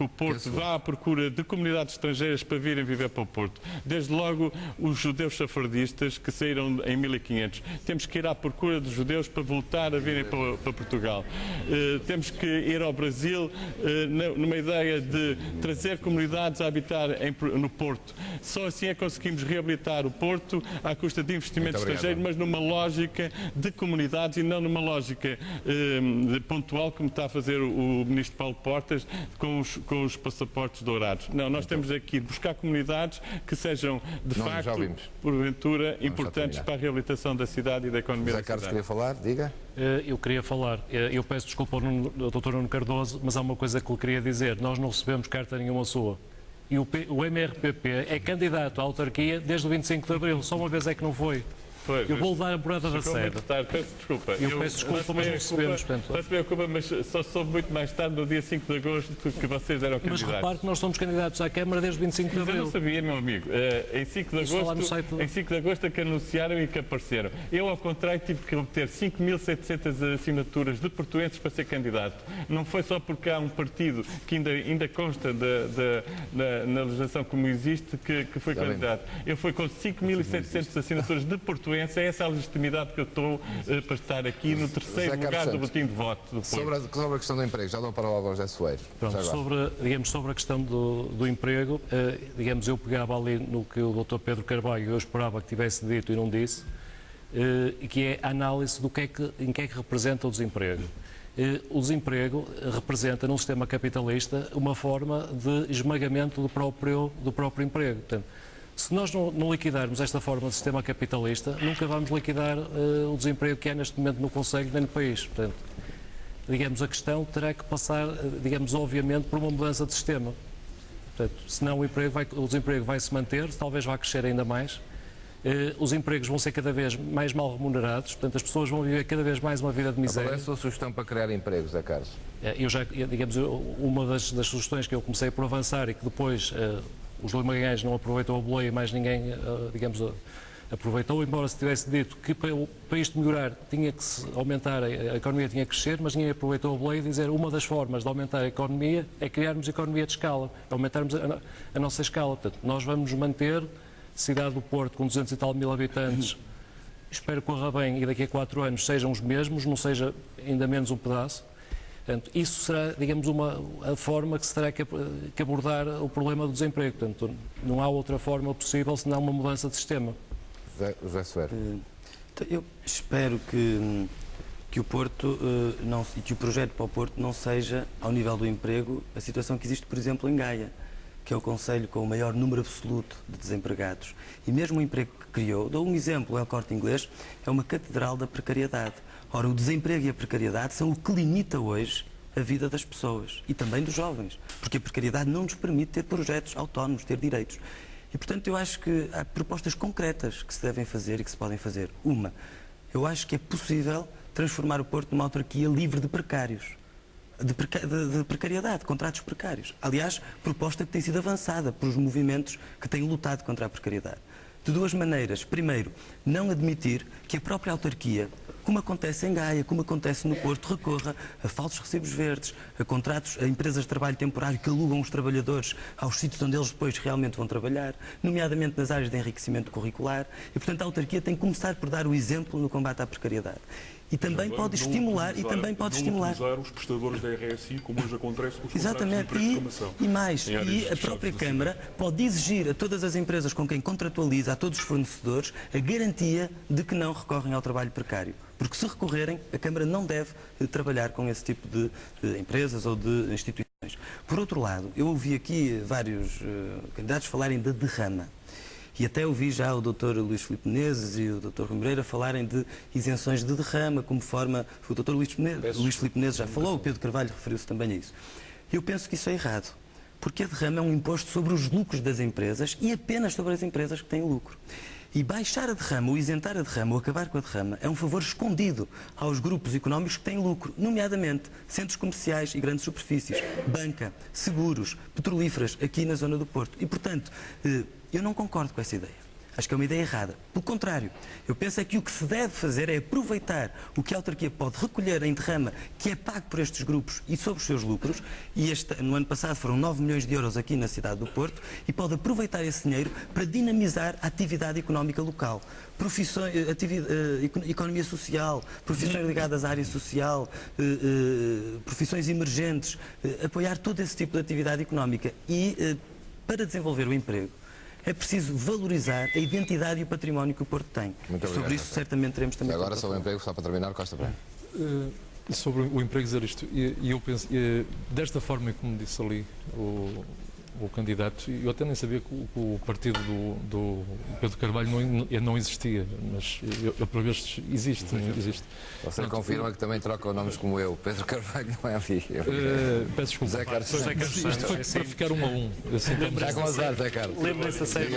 o Porto vá à procura de comunidades estrangeiras para virem viver para o Porto. Desde logo os judeus safardistas que saíram em 1500. Temos que ir à procura dos judeus para voltar a virem para Portugal. Temos que ir ao Brasil numa ideia de trazer comunidades a habitar no Porto. Só assim é que conseguimos reabilitar o Porto à custa de investimento estrangeiro, mas numa lógica de comunidades e não numa lógica pontual, como está a fazer o Ministro Paulo Portas com os passaportes dourados. Não, nós temos aqui de buscar comunidades que sejam, de facto, porventura, importantes para a reabilitação da cidade e da economia da cidade. Carlos queria falar, diga. Eu queria falar, eu peço desculpa ao Dr. Nuno Cardoso, mas há uma coisa que lhe queria dizer. Nós não recebemos carta nenhuma sua. E o MRPP é candidato à autarquia desde o 25 de Abril. Só uma vez é que não foi. Eu vou dar a morada da sede. Peço desculpa. Eu peço desculpa, mas não recebemos. Não se preocupa, mas só soube muito mais tarde, no dia 5 de agosto, que vocês eram candidatos. Mas repare que nós somos candidatos à Câmara desde o 25 de Abril. Eu não sabia, meu amigo. Em 5 de agosto é que anunciaram e que apareceram. Eu, ao contrário, tive que obter 5.700 assinaturas de portuenses para ser candidato. Não foi só porque há um partido que ainda consta na legislação como existe que foi candidato. Eu fui com 5.700 assinaturas de portuenses. É essa a legitimidade que eu estou para estar aqui no terceiro lugar do boletim de voto do Porto. Sobre a questão do emprego, já dou para o José Soeiro. Sobre a questão do emprego, eu pegava ali no que o Dr. Pedro Carvalho eu esperava que tivesse dito e não disse, que é a análise em que é que representa o desemprego. O desemprego representa, num sistema capitalista, uma forma de esmagamento do próprio emprego. Portanto, se nós não liquidarmos esta forma de sistema capitalista, nunca vamos liquidar o desemprego que há neste momento no Conselho nem no país. Portanto, a questão terá que passar, obviamente, por uma mudança de sistema. Portanto, senão o desemprego vai se manter, talvez vá crescer ainda mais. Os empregos vão ser cada vez mais mal remunerados, portanto, as pessoas vão viver cada vez mais uma vida de miséria. Qual é a sua sugestão para criar empregos, Zé Carlos? Uma das sugestões que eu comecei por avançar e que depois os Luís Magalhães não aproveitou a boleia e mais ninguém, aproveitou, embora se tivesse dito que para isto melhorar tinha que se aumentar, a economia tinha que crescer, mas ninguém aproveitou a boleia e dizer uma das formas de aumentar a economia é criarmos economia de escala, aumentarmos a nossa escala. Portanto, nós vamos manter cidade do Porto com 200 e tal mil habitantes, espero que corra bem e daqui a 4 anos sejam os mesmos, não seja ainda menos um pedaço. Portanto, isso será, a forma que se terá que abordar o problema do desemprego. Portanto, não há outra forma possível senão uma mudança de sistema. José Soeiro. Eu espero que o Porto e que o projeto para o Porto não seja, ao nível do emprego, a situação que existe, por exemplo, em Gaia, que é o concelho com o maior número absoluto de desempregados. E mesmo o emprego que criou, dou um exemplo, o El Corte Inglês, é uma catedral da precariedade. Ora, o desemprego e a precariedade são o que limita hoje a vida das pessoas e também dos jovens, porque a precariedade não nos permite ter projetos autónomos, ter direitos. E, portanto, eu acho que há propostas concretas que se devem fazer e que se podem fazer. Uma, eu acho que é possível transformar o Porto numa autarquia livre de precários, de precariedade, de contratos precários. Aliás, proposta que tem sido avançada por os movimentos que têm lutado contra a precariedade. De duas maneiras. Primeiro, não admitir que a própria autarquia, como acontece em Gaia, como acontece no Porto, recorra a falsos recibos verdes, a contratos, a empresas de trabalho temporário que alugam os trabalhadores aos sítios onde eles depois realmente vão trabalhar, nomeadamente nas áreas de enriquecimento curricular. E, portanto, a autarquia tem que começar por dar o exemplo no combate à precariedade. E também pode estimular, utilizar os prestadores da RSI, como hoje acontece com os exatamente, e mais, e a própria Câmara pode exigir a todas as empresas com quem contratualiza, a todos os fornecedores, a garantia de que não recorrem ao trabalho precário. Porque se recorrerem, a Câmara não deve trabalhar com esse tipo de empresas ou de instituições. condições. Por outro lado, eu ouvi aqui vários candidatos falarem de derrama. E até ouvi já o Dr. Luís Filipe Menezes e o Dr. Rui Moreira falarem de isenções de derrama, como forma... O Dr. Luís Filipe Menezes já falou, o Pedro Carvalho referiu-se também a isso. Eu penso que isso é errado, porque a derrama é um imposto sobre os lucros das empresas e apenas sobre as empresas que têm lucro. E baixar a derrama, ou isentar a derrama, ou acabar com a derrama, é um favor escondido aos grupos económicos que têm lucro, nomeadamente centros comerciais e grandes superfícies, banca, seguros, petrolíferas, aqui na zona do Porto. E, portanto, eu não concordo com essa ideia. Acho que é uma ideia errada. Pelo contrário, eu penso é que o que se deve fazer é aproveitar o que a autarquia pode recolher em derrama, que é pago por estes grupos e sobre os seus lucros, e no ano passado foram 9 milhões de euros aqui na cidade do Porto, e pode aproveitar esse dinheiro para dinamizar a atividade económica local. Economia social, profissões ligadas à área social, profissões emergentes, apoiar todo esse tipo de atividade económica. E para desenvolver o emprego, é preciso valorizar a identidade e o património que o Porto tem. Sobre isso, certamente, teremos também... Agora, sobre o emprego, só para terminar, Costa Pereira. Sobre o emprego, dizer isto, e eu penso, desta forma, como disse ali o candidato, eu até nem sabia que o partido do Pedro Carvalho não existia, mas eu para ver se existe. Você confirma que também troca nomes como eu. Pedro Carvalho não é ali. Peço desculpa. Zé Carlos Santos. Isto foi para ficar 1 a 1. Já com azar, Zé Carlos. Lembra-se a série.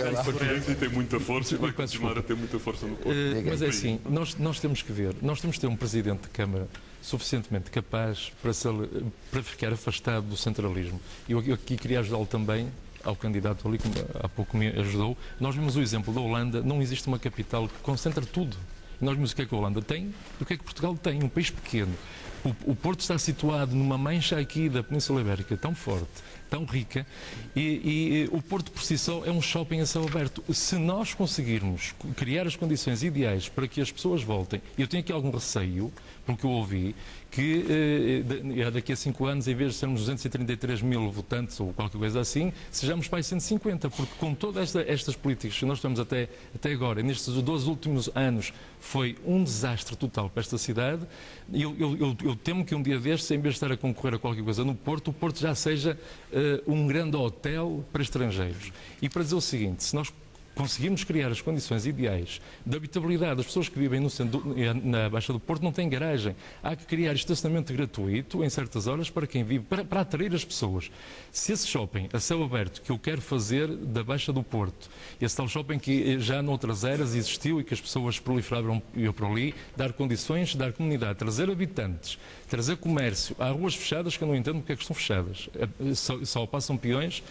E tem muita força e vai continuar a ter muita força no Porto. Mas é assim, nós temos que ver, nós temos que ter um Presidente de Câmara suficientemente capaz para ficar afastado do centralismo. Eu aqui queria ajudá-lo também, ao candidato ali, que há pouco me ajudou. Nós vimos o exemplo da Holanda, não existe uma capital que concentra tudo. E nós vimos o que é que a Holanda tem e o que é que Portugal tem, um país pequeno. O Porto está situado numa mancha aqui da Península Ibérica tão forte, tão rica, e o Porto por si só é um shopping a céu aberto. Se nós conseguirmos criar as condições ideais para que as pessoas voltem, eu tenho aqui algum receio, pelo que eu ouvi, que daqui a 5 anos, em vez de sermos 233 mil votantes ou qualquer coisa assim, sejamos para 150, porque com todas estas políticas que nós temos até agora, nestes 12 últimos anos, foi um desastre total para esta cidade. Eu temo que um dia destes, em vez de estar a concorrer a qualquer coisa no Porto, o Porto já seja um grande hotel para estrangeiros. E para dizer o seguinte, se nós conseguimos criar as condições ideais de habitabilidade, as pessoas que vivem no centro, na Baixa do Porto não têm garagem. Há que criar estacionamento gratuito em certas horas para quem vive, para atrair as pessoas. Se esse shopping a céu aberto que eu quero fazer da Baixa do Porto, esse tal shopping que já noutras eras existiu e que as pessoas proliferavam por ali, dar condições, dar comunidade, trazer habitantes, trazer comércio. Há ruas fechadas que eu não entendo porque é que estão fechadas. Só passam peões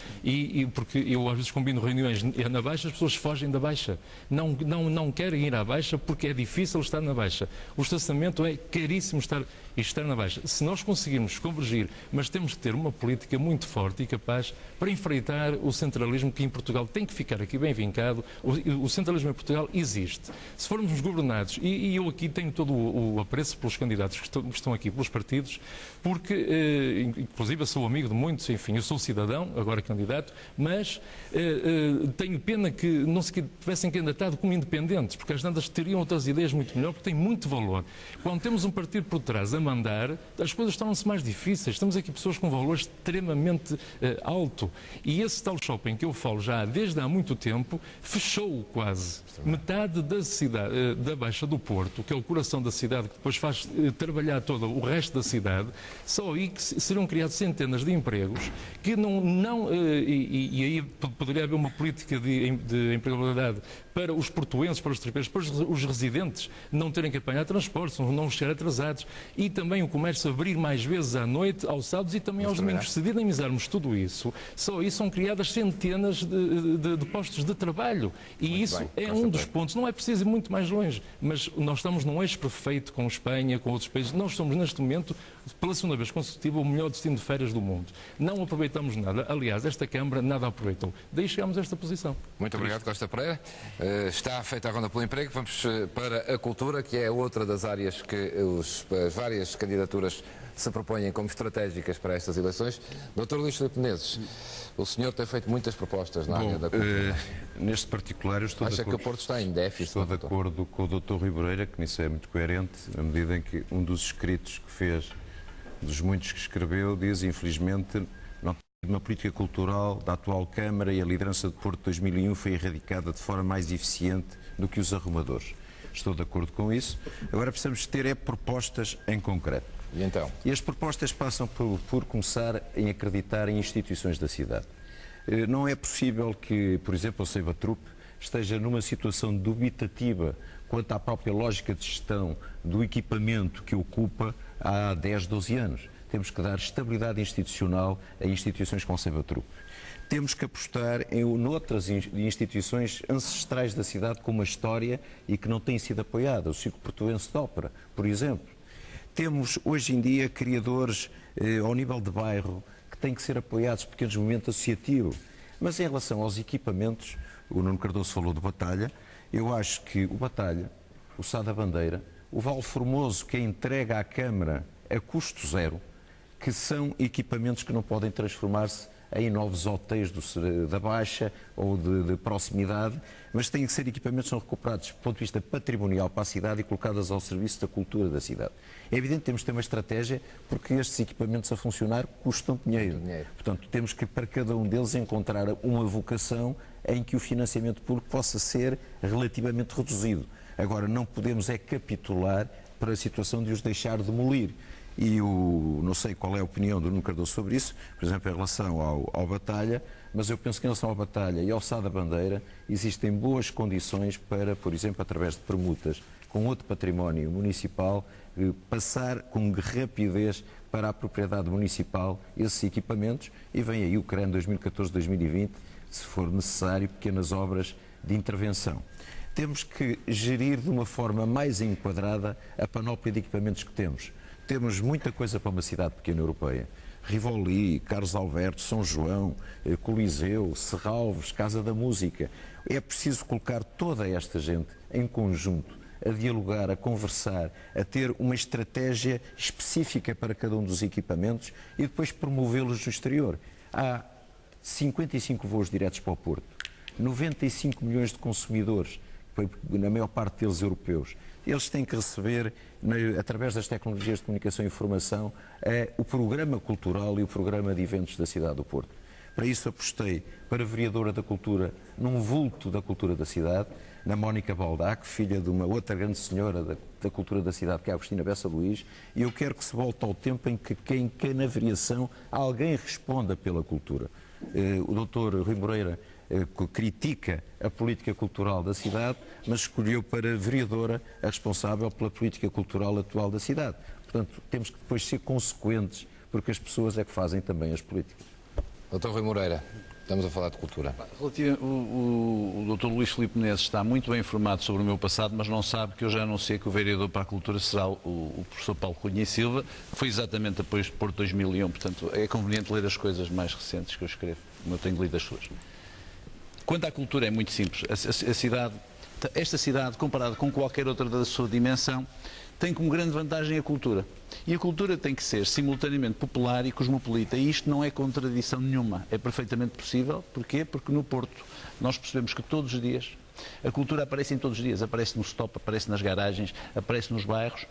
porque eu às vezes combino reuniões na Baixa, as pessoas fogem da Baixa. Não querem ir à Baixa porque é difícil estar na Baixa. O estacionamento é caríssimo estar na Baixa. Se nós conseguirmos convergir, mas temos que ter uma política muito forte e capaz para enfrentar o centralismo que em Portugal tem que ficar aqui bem vincado. O centralismo em Portugal existe. Se formos governados, e eu aqui tenho todo o apreço pelos candidatos que estão aqui, pelos partidos, porque, inclusive, eu sou amigo de muitos, enfim, eu sou cidadão, agora candidato, mas tenho pena que não se tivessem candidatado como independentes, porque as tantas teriam outras ideias muito melhor, porque têm muito valor. Quando temos um partido por trás a mandar, as coisas tornam-se mais difíceis. Temos aqui pessoas com valor extremamente alto. E esse tal shopping que eu falo já desde há muito tempo, fechou quase. Metade da cidade, da Baixa do Porto, que é o coração da cidade, que depois faz trabalhar todo o resto da cidade, só aí que serão criados centenas de empregos que e aí poderia haver uma política de empregabilidade para os portuenses, para os tripeiros, para os residentes não terem que apanhar transportes, não chegar atrasados, e também o comércio abrir mais vezes à noite, aos sábados e também aos domingos. Se dinamizarmos tudo isso, só aí são criadas centenas de postos de trabalho. E muito isso bem, é um dos pontos. Não é preciso ir muito mais longe, mas nós estamos num eixo perfeito com Espanha, com outros países. Nós somos, neste momento, pela segunda vez consecutiva, o melhor destino de férias do mundo. Não aproveitamos nada. Aliás, esta Câmara nada aproveitou. Daí chegamos a esta posição. Muito obrigado, Costa Pereira. Está feita a ronda pelo emprego. Vamos para a cultura, que é outra das áreas que as várias candidaturas se propõem como estratégicas para estas eleições. Dr. Luís Filipe Menezes, o senhor tem feito muitas propostas na área da cultura. Neste particular, eu estou Acha que o Porto está em déficit? Estou de acordo com o Dr. Rui Moreira, que nisso é muito coerente, na medida em que um dos escritos que fez, dos muitos que escreveu, diz, infelizmente, Uma política cultural da atual Câmara e a liderança do Porto de 2001 foi erradicada de forma mais eficiente do que os arrumadores. Estou de acordo com isso. Agora precisamos ter propostas em concreto. E então? E as propostas passam por começar em acreditar em instituições da cidade. Não é possível que, por exemplo, a Seiva Trupe esteja numa situação dubitativa quanto à própria lógica de gestão do equipamento que ocupa há 10, 12 anos. Temos que dar estabilidade institucional a instituições como a Seiva Trupe. Temos que apostar em outras instituições ancestrais da cidade com uma história e que não têm sido apoiadas. O Círculo Portuense de Ópera, por exemplo. Temos, hoje em dia, criadores ao nível de bairro que têm que ser apoiados, pequenos movimentos associativos. Mas em relação aos equipamentos, o Nuno Cardoso falou de Batalha, eu acho que o Batalha, o Sá da Bandeira, o Val Formoso, que é entregue à Câmara a custo zero, que são equipamentos que não podem transformar-se em novos hotéis da Baixa ou de proximidade, mas têm que ser equipamentos que são recuperados do ponto de vista patrimonial para a cidade e colocados ao serviço da cultura da cidade. É evidente que temos que ter uma estratégia porque estes equipamentos a funcionar custam dinheiro. Portanto, temos que para cada um deles encontrar uma vocação em que o financiamento público possa ser relativamente reduzido. Agora, não podemos capitular para a situação de os deixar demolir. E não sei qual é a opinião do Nuno Cardoso sobre isso, por exemplo, em relação ao Batalha, mas eu penso que em relação ao Batalha e ao Sá da Bandeira existem boas condições para, por exemplo, através de permutas com outro património municipal, passar com rapidez para a propriedade municipal esses equipamentos e vem aí o CREN 2014-2020, se for necessário, pequenas obras de intervenção. Temos que gerir de uma forma mais enquadrada a panóplia de equipamentos que temos. Temos muita coisa para uma cidade pequena europeia. Rivoli, Carlos Alberto, São João, Coliseu, Serralves, Casa da Música. É preciso colocar toda esta gente em conjunto, a dialogar, a conversar, a ter uma estratégia específica para cada um dos equipamentos e depois promovê-los no exterior. Há 55 voos diretos para o Porto, 95 milhões de consumidores, na maior parte deles europeus. Eles têm que receber, através das tecnologias de comunicação e informação, o programa cultural e o programa de eventos da cidade do Porto. Para isso apostei para a vereadora da cultura, num vulto da cultura da cidade, na Mónica Baldac, filha de uma outra grande senhora da cultura da cidade, que é a Agostina Bessa Luís, e eu quero que se volte ao tempo em que na variação alguém responda pela cultura. O doutor Rui Moreira critica a política cultural da cidade, mas escolheu para vereadora a responsável pela política cultural atual da cidade. Portanto, temos que depois ser consequentes, porque as pessoas é que fazem também as políticas. Doutor Rui Moreira, estamos a falar de cultura. O doutor Luís Filipe Menezes está muito bem informado sobre o meu passado, mas não sabe que eu já anunciei que o vereador para a cultura será o professor Paulo Cunha e Silva, que foi exatamente depois de Porto 2001, portanto é conveniente ler as coisas mais recentes que eu escrevo, como eu tenho lido as suas. Quanto à cultura é muito simples. Esta cidade, comparada com qualquer outra da sua dimensão, tem como grande vantagem a cultura. E a cultura tem que ser simultaneamente popular e cosmopolita. E isto não é contradição nenhuma. É perfeitamente possível. Porquê? Porque no Porto nós percebemos que todos os dias a cultura aparece em todos os dias. Aparece no stop, aparece nas garagens, aparece nos bairros.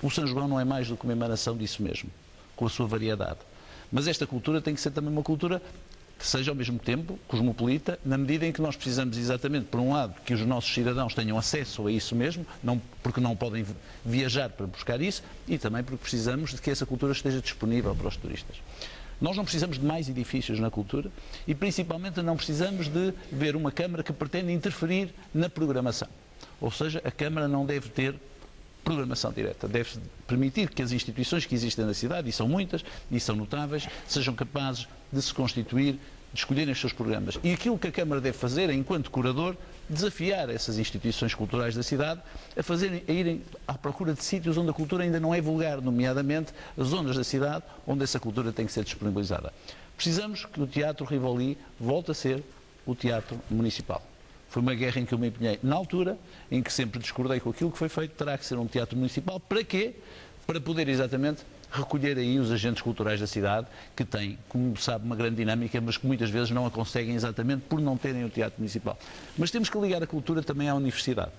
O São João não é mais do que uma emanação disso mesmo, com a sua variedade. Mas esta cultura tem que ser também uma cultura que seja ao mesmo tempo cosmopolita, na medida em que nós precisamos exatamente, por um lado, que os nossos cidadãos tenham acesso a isso mesmo, porque não podem viajar para buscar isso, e também porque precisamos de que essa cultura esteja disponível para os turistas. Nós não precisamos de mais edifícios na cultura e, principalmente, não precisamos de ver uma Câmara que pretende interferir na programação. Ou seja, a Câmara não deve ter programação direta. Deve permitir que as instituições que existem na cidade, e são muitas, e são notáveis, sejam capazes de se constituir, de escolherem os seus programas. E aquilo que a Câmara deve fazer, enquanto curador, desafiar essas instituições culturais da cidade a irem à procura de sítios onde a cultura ainda não é vulgar, nomeadamente as zonas da cidade onde essa cultura tem que ser disponibilizada. Precisamos que o Teatro Rivoli volte a ser o Teatro Municipal. Foi uma guerra em que eu me empenhei na altura, em que sempre discordei com aquilo que foi feito. Terá que ser um teatro municipal. Para quê? Para poder exatamente recolher aí os agentes culturais da cidade, que têm, como sabe, uma grande dinâmica, mas que muitas vezes não a conseguem exatamente por não terem o teatro municipal. Mas temos que ligar a cultura também à universidade.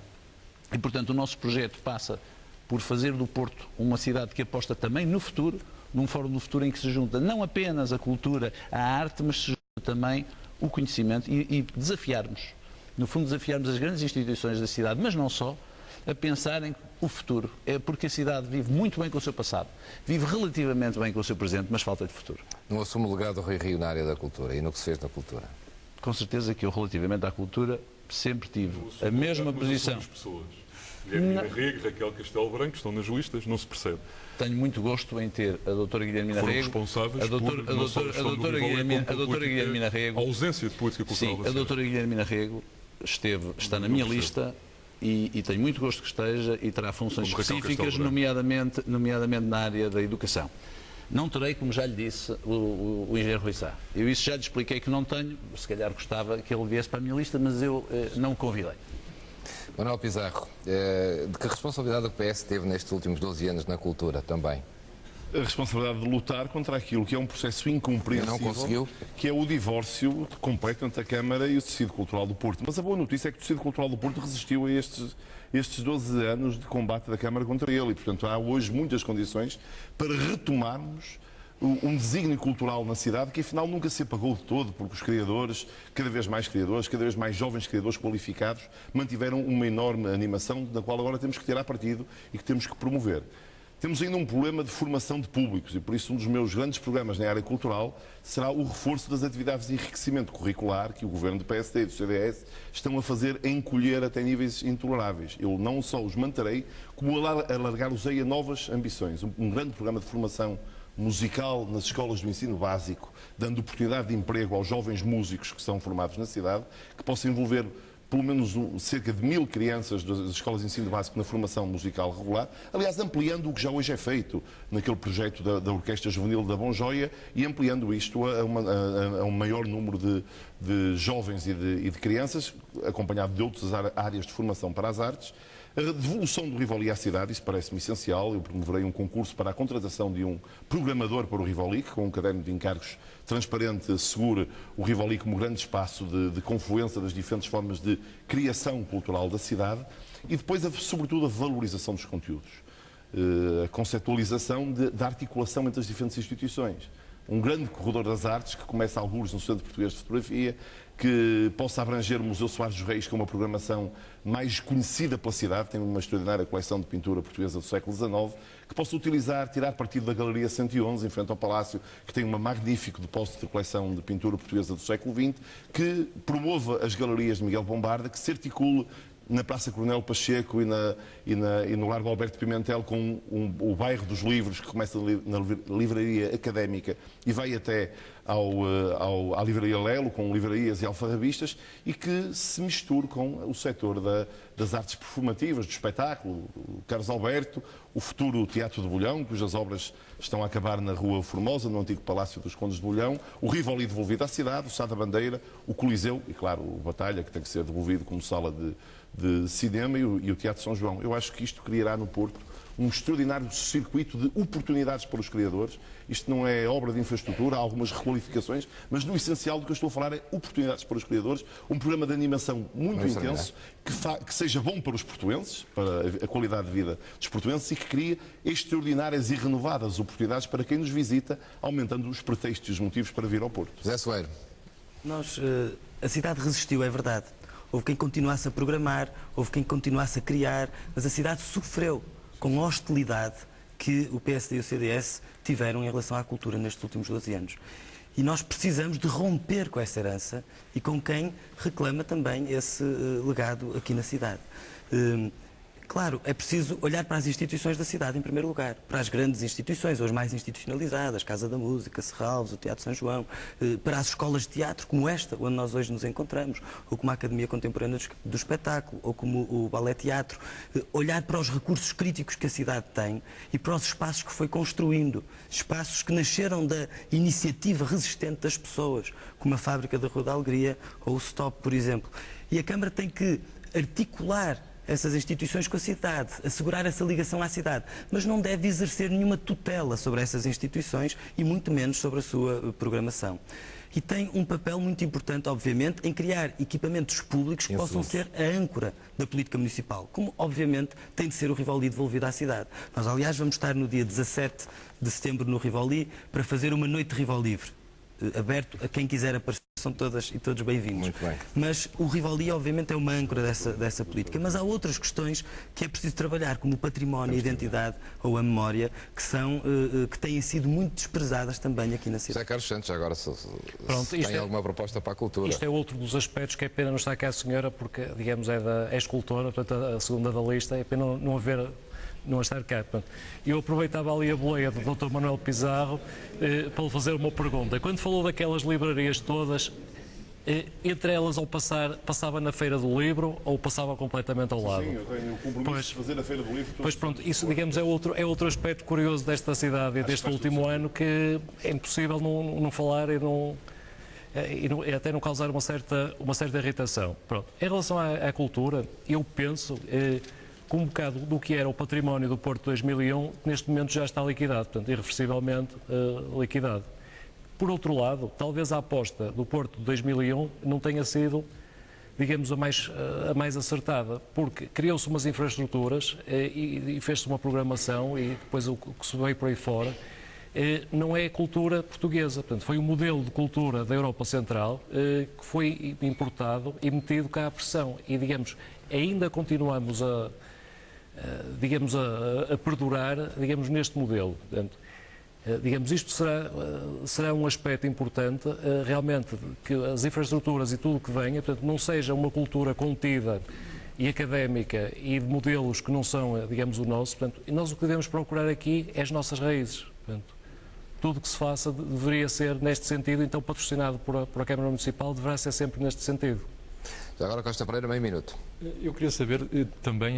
E, portanto, o nosso projeto passa por fazer do Porto uma cidade que aposta também no futuro, num Fórum do Futuro em que se junta não apenas a cultura, a arte, mas se junta também o conhecimento e desafiarmos, no fundo desafiarmos as grandes instituições da cidade, mas não só, a pensarem o futuro. É porque a cidade vive muito bem com o seu passado, vive relativamente bem com o seu presente, mas falta de futuro. Não assume o legado do Rui Rio na área da cultura e no que se fez na cultura? Com certeza que eu, relativamente à cultura, sempre tive a mesma posição. Guilhermina Rego, Raquel Castelo Branco estão nas listas, não se percebe. Tenho muito gosto em ter a doutora Guilhermina Rego, responsáveis a doutora Guilhermina Rego, a ausência de política cultural. Sim, a doutora Guilhermina Rego está na minha lista e tenho muito gosto que esteja e terá funções específicas, nomeadamente na área da educação. Não terei, como já lhe disse, o engenheiro Rui Sá. Eu isso já lhe expliquei que não tenho, se calhar gostava que ele viesse para a minha lista, mas eu não o convidei. Manuel Pizarro, de que responsabilidade o PS teve nestes últimos 12 anos na cultura também? A responsabilidade de lutar contra aquilo que é um processo incompreensível, não conseguiu, que é o divórcio completo entre a Câmara e o tecido cultural do Porto. Mas a boa notícia é que o tecido cultural do Porto resistiu a estes 12 anos de combate da Câmara contra ele e, portanto, há hoje muitas condições para retomarmos um desígnio cultural na cidade que afinal nunca se apagou de todo, porque os criadores, cada vez mais jovens criadores qualificados, mantiveram uma enorme animação da qual agora temos que tirar partido e que temos que promover. Temos ainda um problema de formação de públicos e por isso um dos meus grandes programas na área cultural será o reforço das atividades de enriquecimento curricular que o governo do PSD e do CDS estão a fazer a encolher até níveis intoleráveis. Eu não só os manterei, como alargar-os-ei a novas ambições. Um grande programa de formação musical nas escolas do ensino básico, dando oportunidade de emprego aos jovens músicos que são formados na cidade, que possa envolver pelo menos cerca de 1000 crianças das escolas de ensino básico na formação musical regular, aliás, ampliando o que já hoje é feito naquele projeto da Orquestra Juvenil da Bom Joia e ampliando isto a um maior número de jovens e de crianças, acompanhado de outras áreas de formação para as artes. A devolução do Rivoli à cidade, isso parece-me essencial. Eu promoverei um concurso para a contratação de um programador para o Rivoli, que com um caderno de encargos transparente assegure o Rivoli como grande espaço de confluência das diferentes formas de criação cultural da cidade e depois, sobretudo, a valorização dos conteúdos, a conceptualização da articulação entre as diferentes instituições. Um grande corredor das artes que começa a algures no Centro Português de Fotografia, que possa abranger o Museu Soares dos Reis, que é uma programação mais conhecida pela cidade, tem uma extraordinária coleção de pintura portuguesa do século XIX, que possa tirar partido da Galeria 111, em frente ao Palácio, que tem uma magnífico depósito de coleção de pintura portuguesa do século XX, que promova as galerias de Miguel Bombarda, que se articule na Praça Coronel Pacheco e no Largo Alberto Pimentel com o bairro dos livros, que começa na livraria académica e vai até à livraria Lelo, com livrarias e alfarrabistas, e que se misture com o setor das artes performativas, do espetáculo, o Carlos Alberto, o futuro Teatro de Bolhão, cujas obras estão a acabar na Rua Formosa, no antigo Palácio dos Condes de Bolhão, o Rivoli devolvido à cidade, o Sá da Bandeira, o Coliseu e, claro, o Batalha, que tem que ser devolvido como sala de cinema e o Teatro São João. Eu acho que isto criará no Porto um extraordinário circuito de oportunidades para os criadores. Isto não é obra de infraestrutura, há algumas requalificações, mas no essencial do que eu estou a falar é oportunidades para os criadores, um programa de animação muito intenso, que seja bom para os portuenses, para a qualidade de vida dos portuenses e que crie extraordinárias e renovadas oportunidades para quem nos visita, aumentando os pretextos e os motivos para vir ao Porto. José Soeiro. A cidade resistiu, é verdade. Houve quem continuasse a programar, houve quem continuasse a criar, mas a cidade sofreu com a hostilidade que o PSD e o CDS tiveram em relação à cultura nestes últimos 12 anos. E nós precisamos de romper com essa herança e com quem reclama também esse legado aqui na cidade. Claro, é preciso olhar para as instituições da cidade em primeiro lugar, para as grandes instituições, hoje mais institucionalizadas, Casa da Música, Serralves, o Teatro São João, para as escolas de teatro como esta, onde nós hoje nos encontramos, ou como a Academia Contemporânea do Espetáculo, ou como o Ballet Teatro, olhar para os recursos críticos que a cidade tem e para os espaços que foi construindo, espaços que nasceram da iniciativa resistente das pessoas, como a Fábrica da Rua da Alegria ou o Stop, por exemplo. E a Câmara tem que articular essas instituições com a cidade, assegurar essa ligação à cidade, mas não deve exercer nenhuma tutela sobre essas instituições e muito menos sobre a sua programação. e tem um papel muito importante, obviamente, em criar equipamentos públicos que possam ser a âncora da política municipal, como, obviamente, tem de ser o Rivoli devolvido à cidade. Nós, aliás, vamos estar no dia 17 de setembro no Rivoli para fazer uma noite de Rivoli livre, aberto a quem quiser aparecer. São todas e todos bem-vindos. Muito bem. Mas o Rivoli, obviamente, é uma âncora dessa política. Mas há outras questões que é preciso trabalhar, como o património, a identidade ou a memória, que têm sido muito desprezadas também aqui na cidade. José Carlos Santos, agora se tem alguma proposta para a cultura. Isto é outro dos aspectos que é pena não estar cá a senhora, porque, digamos, é escultora, portanto, a segunda da lista, é pena não estar cá. Portanto, eu aproveitava ali a boleia do Dr. Manuel Pizarro para lhe fazer uma pergunta. Quando falou daquelas livrarias todas, entre elas passava na Feira do Livro ou passava completamente ao lado? Sim, eu tenho o compromisso de fazer a Feira do Livro. Pois pronto, isso, digamos, é outro aspecto curioso desta cidade e deste último ano, que é impossível não falar e até não causar uma certa irritação. Pronto. Em relação à cultura, eu penso com um bocado do que era o património do Porto 2001, que neste momento já está liquidado, portanto, irreversivelmente liquidado. Por outro lado, talvez a aposta do Porto de 2001 não tenha sido, digamos, a mais acertada, porque criou-se umas infraestruturas e fez-se uma programação e depois o que se veio por aí fora não é a cultura portuguesa. Portanto, foi um modelo de cultura da Europa Central que foi importado e metido cá à pressão. E, digamos, ainda continuamos a perdurar, digamos, neste modelo. Portanto, digamos, isto será um aspecto importante, realmente, que as infraestruturas e tudo o que venha, portanto, não seja uma cultura contida e académica e de modelos que não são, digamos, o nosso. Portanto, e nós o que devemos procurar aqui é as nossas raízes. Portanto, tudo o que se faça deveria ser neste sentido, então patrocinado por a Câmara Municipal deverá ser sempre neste sentido. Já agora Costa Pereira, meio minuto. Eu queria saber também,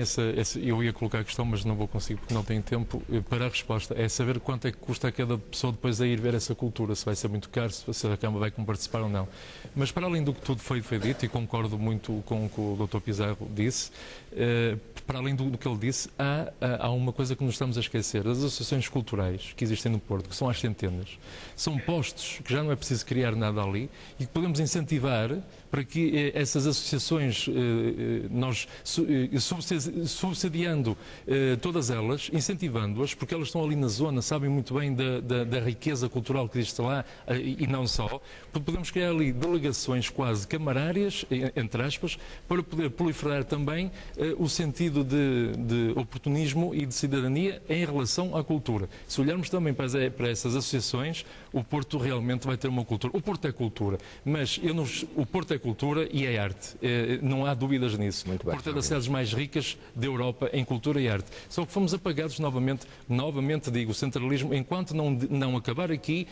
eu ia colocar a questão, mas não vou conseguir porque não tenho tempo para a resposta. É saber quanto é que custa a cada pessoa depois a ir ver essa cultura, se vai ser muito caro, se a Câmara vai participar ou não. Mas para além do que tudo foi dito, e concordo muito com o que o Dr. Pizarro disse, para além do que ele disse, há uma coisa que nos estamos a esquecer. As associações culturais que existem no Porto, que são às centenas, são postos que já não é preciso criar nada ali e que podemos incentivar para que essas associações, nós subsidiando todas elas, incentivando-as, porque elas estão ali na zona, sabem muito bem da riqueza cultural que existe lá e não só, podemos criar ali delegações quase camarárias, entre aspas, para poder proliferar também o sentido de oportunismo e de cidadania em relação à cultura. Se olharmos também para essas associações, o Porto realmente vai ter uma cultura. O Porto é cultura, mas o Porto é cultura e é arte. Não há dúvidas nisso. O Porto é das cidades mais ricas da Europa em cultura e arte. Só que fomos apagados novamente digo, o centralismo, enquanto não acabar aqui,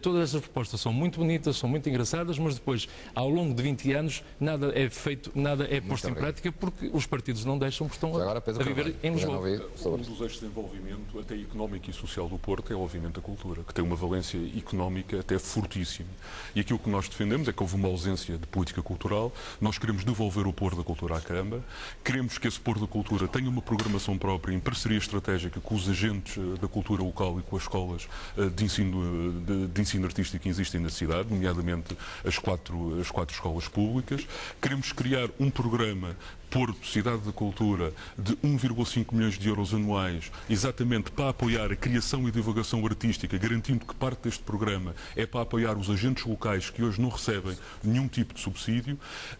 todas essas propostas são muito bonitas, são muito engraçadas, mas depois, ao longo de 20 anos, nada é feito, nada é posto em prática, porque os partidos não deixam, porque estão a viver em Lisboa. Um dos eixos de desenvolvimento, até económico e social do Porto, é obviamente a cultura, que tem uma valência económica até fortíssima. E aquilo que nós defendemos é que houve uma ausência de política cultural. Nós queremos devolver o Porto da Cultura à Câmara, queremos que esse Porto da Cultura tenha uma programação própria em parceria estratégica com os agentes da cultura local e com as escolas de ensino artístico que existem na cidade, nomeadamente as quatro escolas públicas. Queremos criar um programa Porto, Cidade da Cultura, de 1,5 milhões de euros anuais, exatamente para apoiar a criação e divulgação artística, garantindo que parte deste programa é para apoiar os agentes locais que hoje não recebem nenhum tipo de subsídio.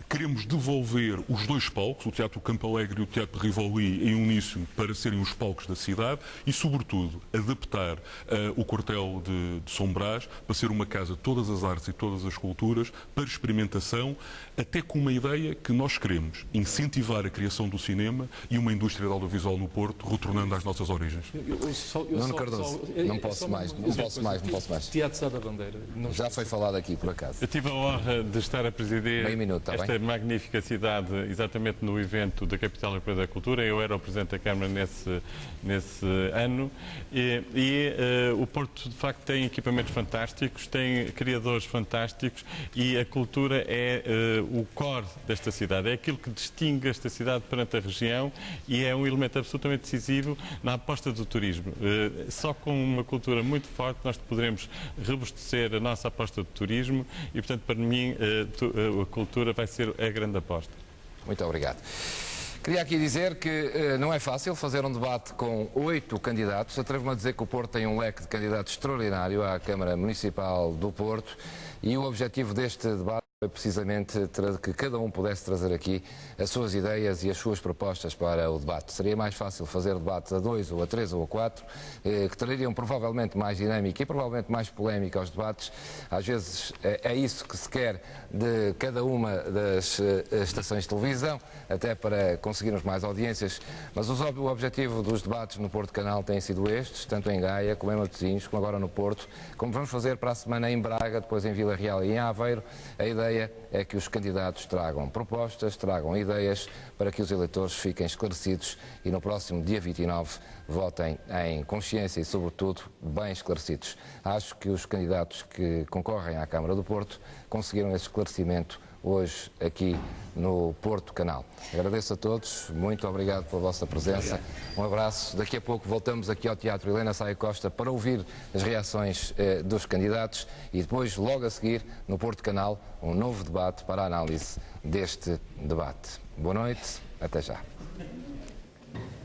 Queremos devolver os dois palcos, o Teatro Campo Alegre e o Teatro Rivoli, em uníssono, para serem os palcos da cidade e, sobretudo, adaptar o quartel de São Brás para ser uma casa de todas as artes e todas as culturas, para experimentação, até com uma ideia que nós queremos incentivar a criação do cinema e uma indústria de audiovisual no Porto, retornando às nossas origens. Nuno Cardoso, não posso mais. Teatro Sá da Bandeira. Já foi falado aqui, por acaso. Eu tive a honra de estar a presidir esta magnífica cidade, exatamente no evento da Capital Europeia da Cultura. Eu era o Presidente da Câmara nesse ano e o Porto, de facto, tem equipamentos fantásticos, tem criadores fantásticos e a cultura é o core desta cidade, é aquilo que distingue esta cidade perante a região e é um elemento absolutamente decisivo na aposta do turismo. Só com uma cultura muito forte nós poderemos robustecer a nossa aposta do turismo e, portanto, para mim, a cultura vai ser a grande aposta. Muito obrigado. Queria aqui dizer que não é fácil fazer um debate com 8 candidatos. Atrevo-me a dizer que o Porto tem um leque de candidatos extraordinário à Câmara Municipal do Porto e o objetivo deste debate foi precisamente que cada um pudesse trazer aqui as suas ideias e as suas propostas para o debate. Seria mais fácil fazer debates a 2 ou a 3 ou a 4, que trariam provavelmente mais dinâmica e provavelmente mais polémica aos debates. Às vezes é isso que se quer de cada uma das estações de televisão, até para conseguirmos mais audiências, mas o objetivo dos debates no Porto Canal tem sido estes, tanto em Gaia, como em Matosinhos, como agora no Porto, como vamos fazer para a semana em Braga, depois em Vila Real e em Aveiro. A ideia é que os candidatos tragam propostas, tragam ideias para que os eleitores fiquem esclarecidos e no próximo dia 29 votem em consciência e, sobretudo, bem esclarecidos. Acho que os candidatos que concorrem à Câmara do Porto conseguiram esse esclarecimento hoje aqui no Porto Canal. Agradeço a todos, muito obrigado pela vossa presença, um abraço. Daqui a pouco voltamos aqui ao Teatro Helena Saia Costa para ouvir as reações dos candidatos e depois, logo a seguir, no Porto Canal, um novo debate para a análise deste debate. Boa noite, até já.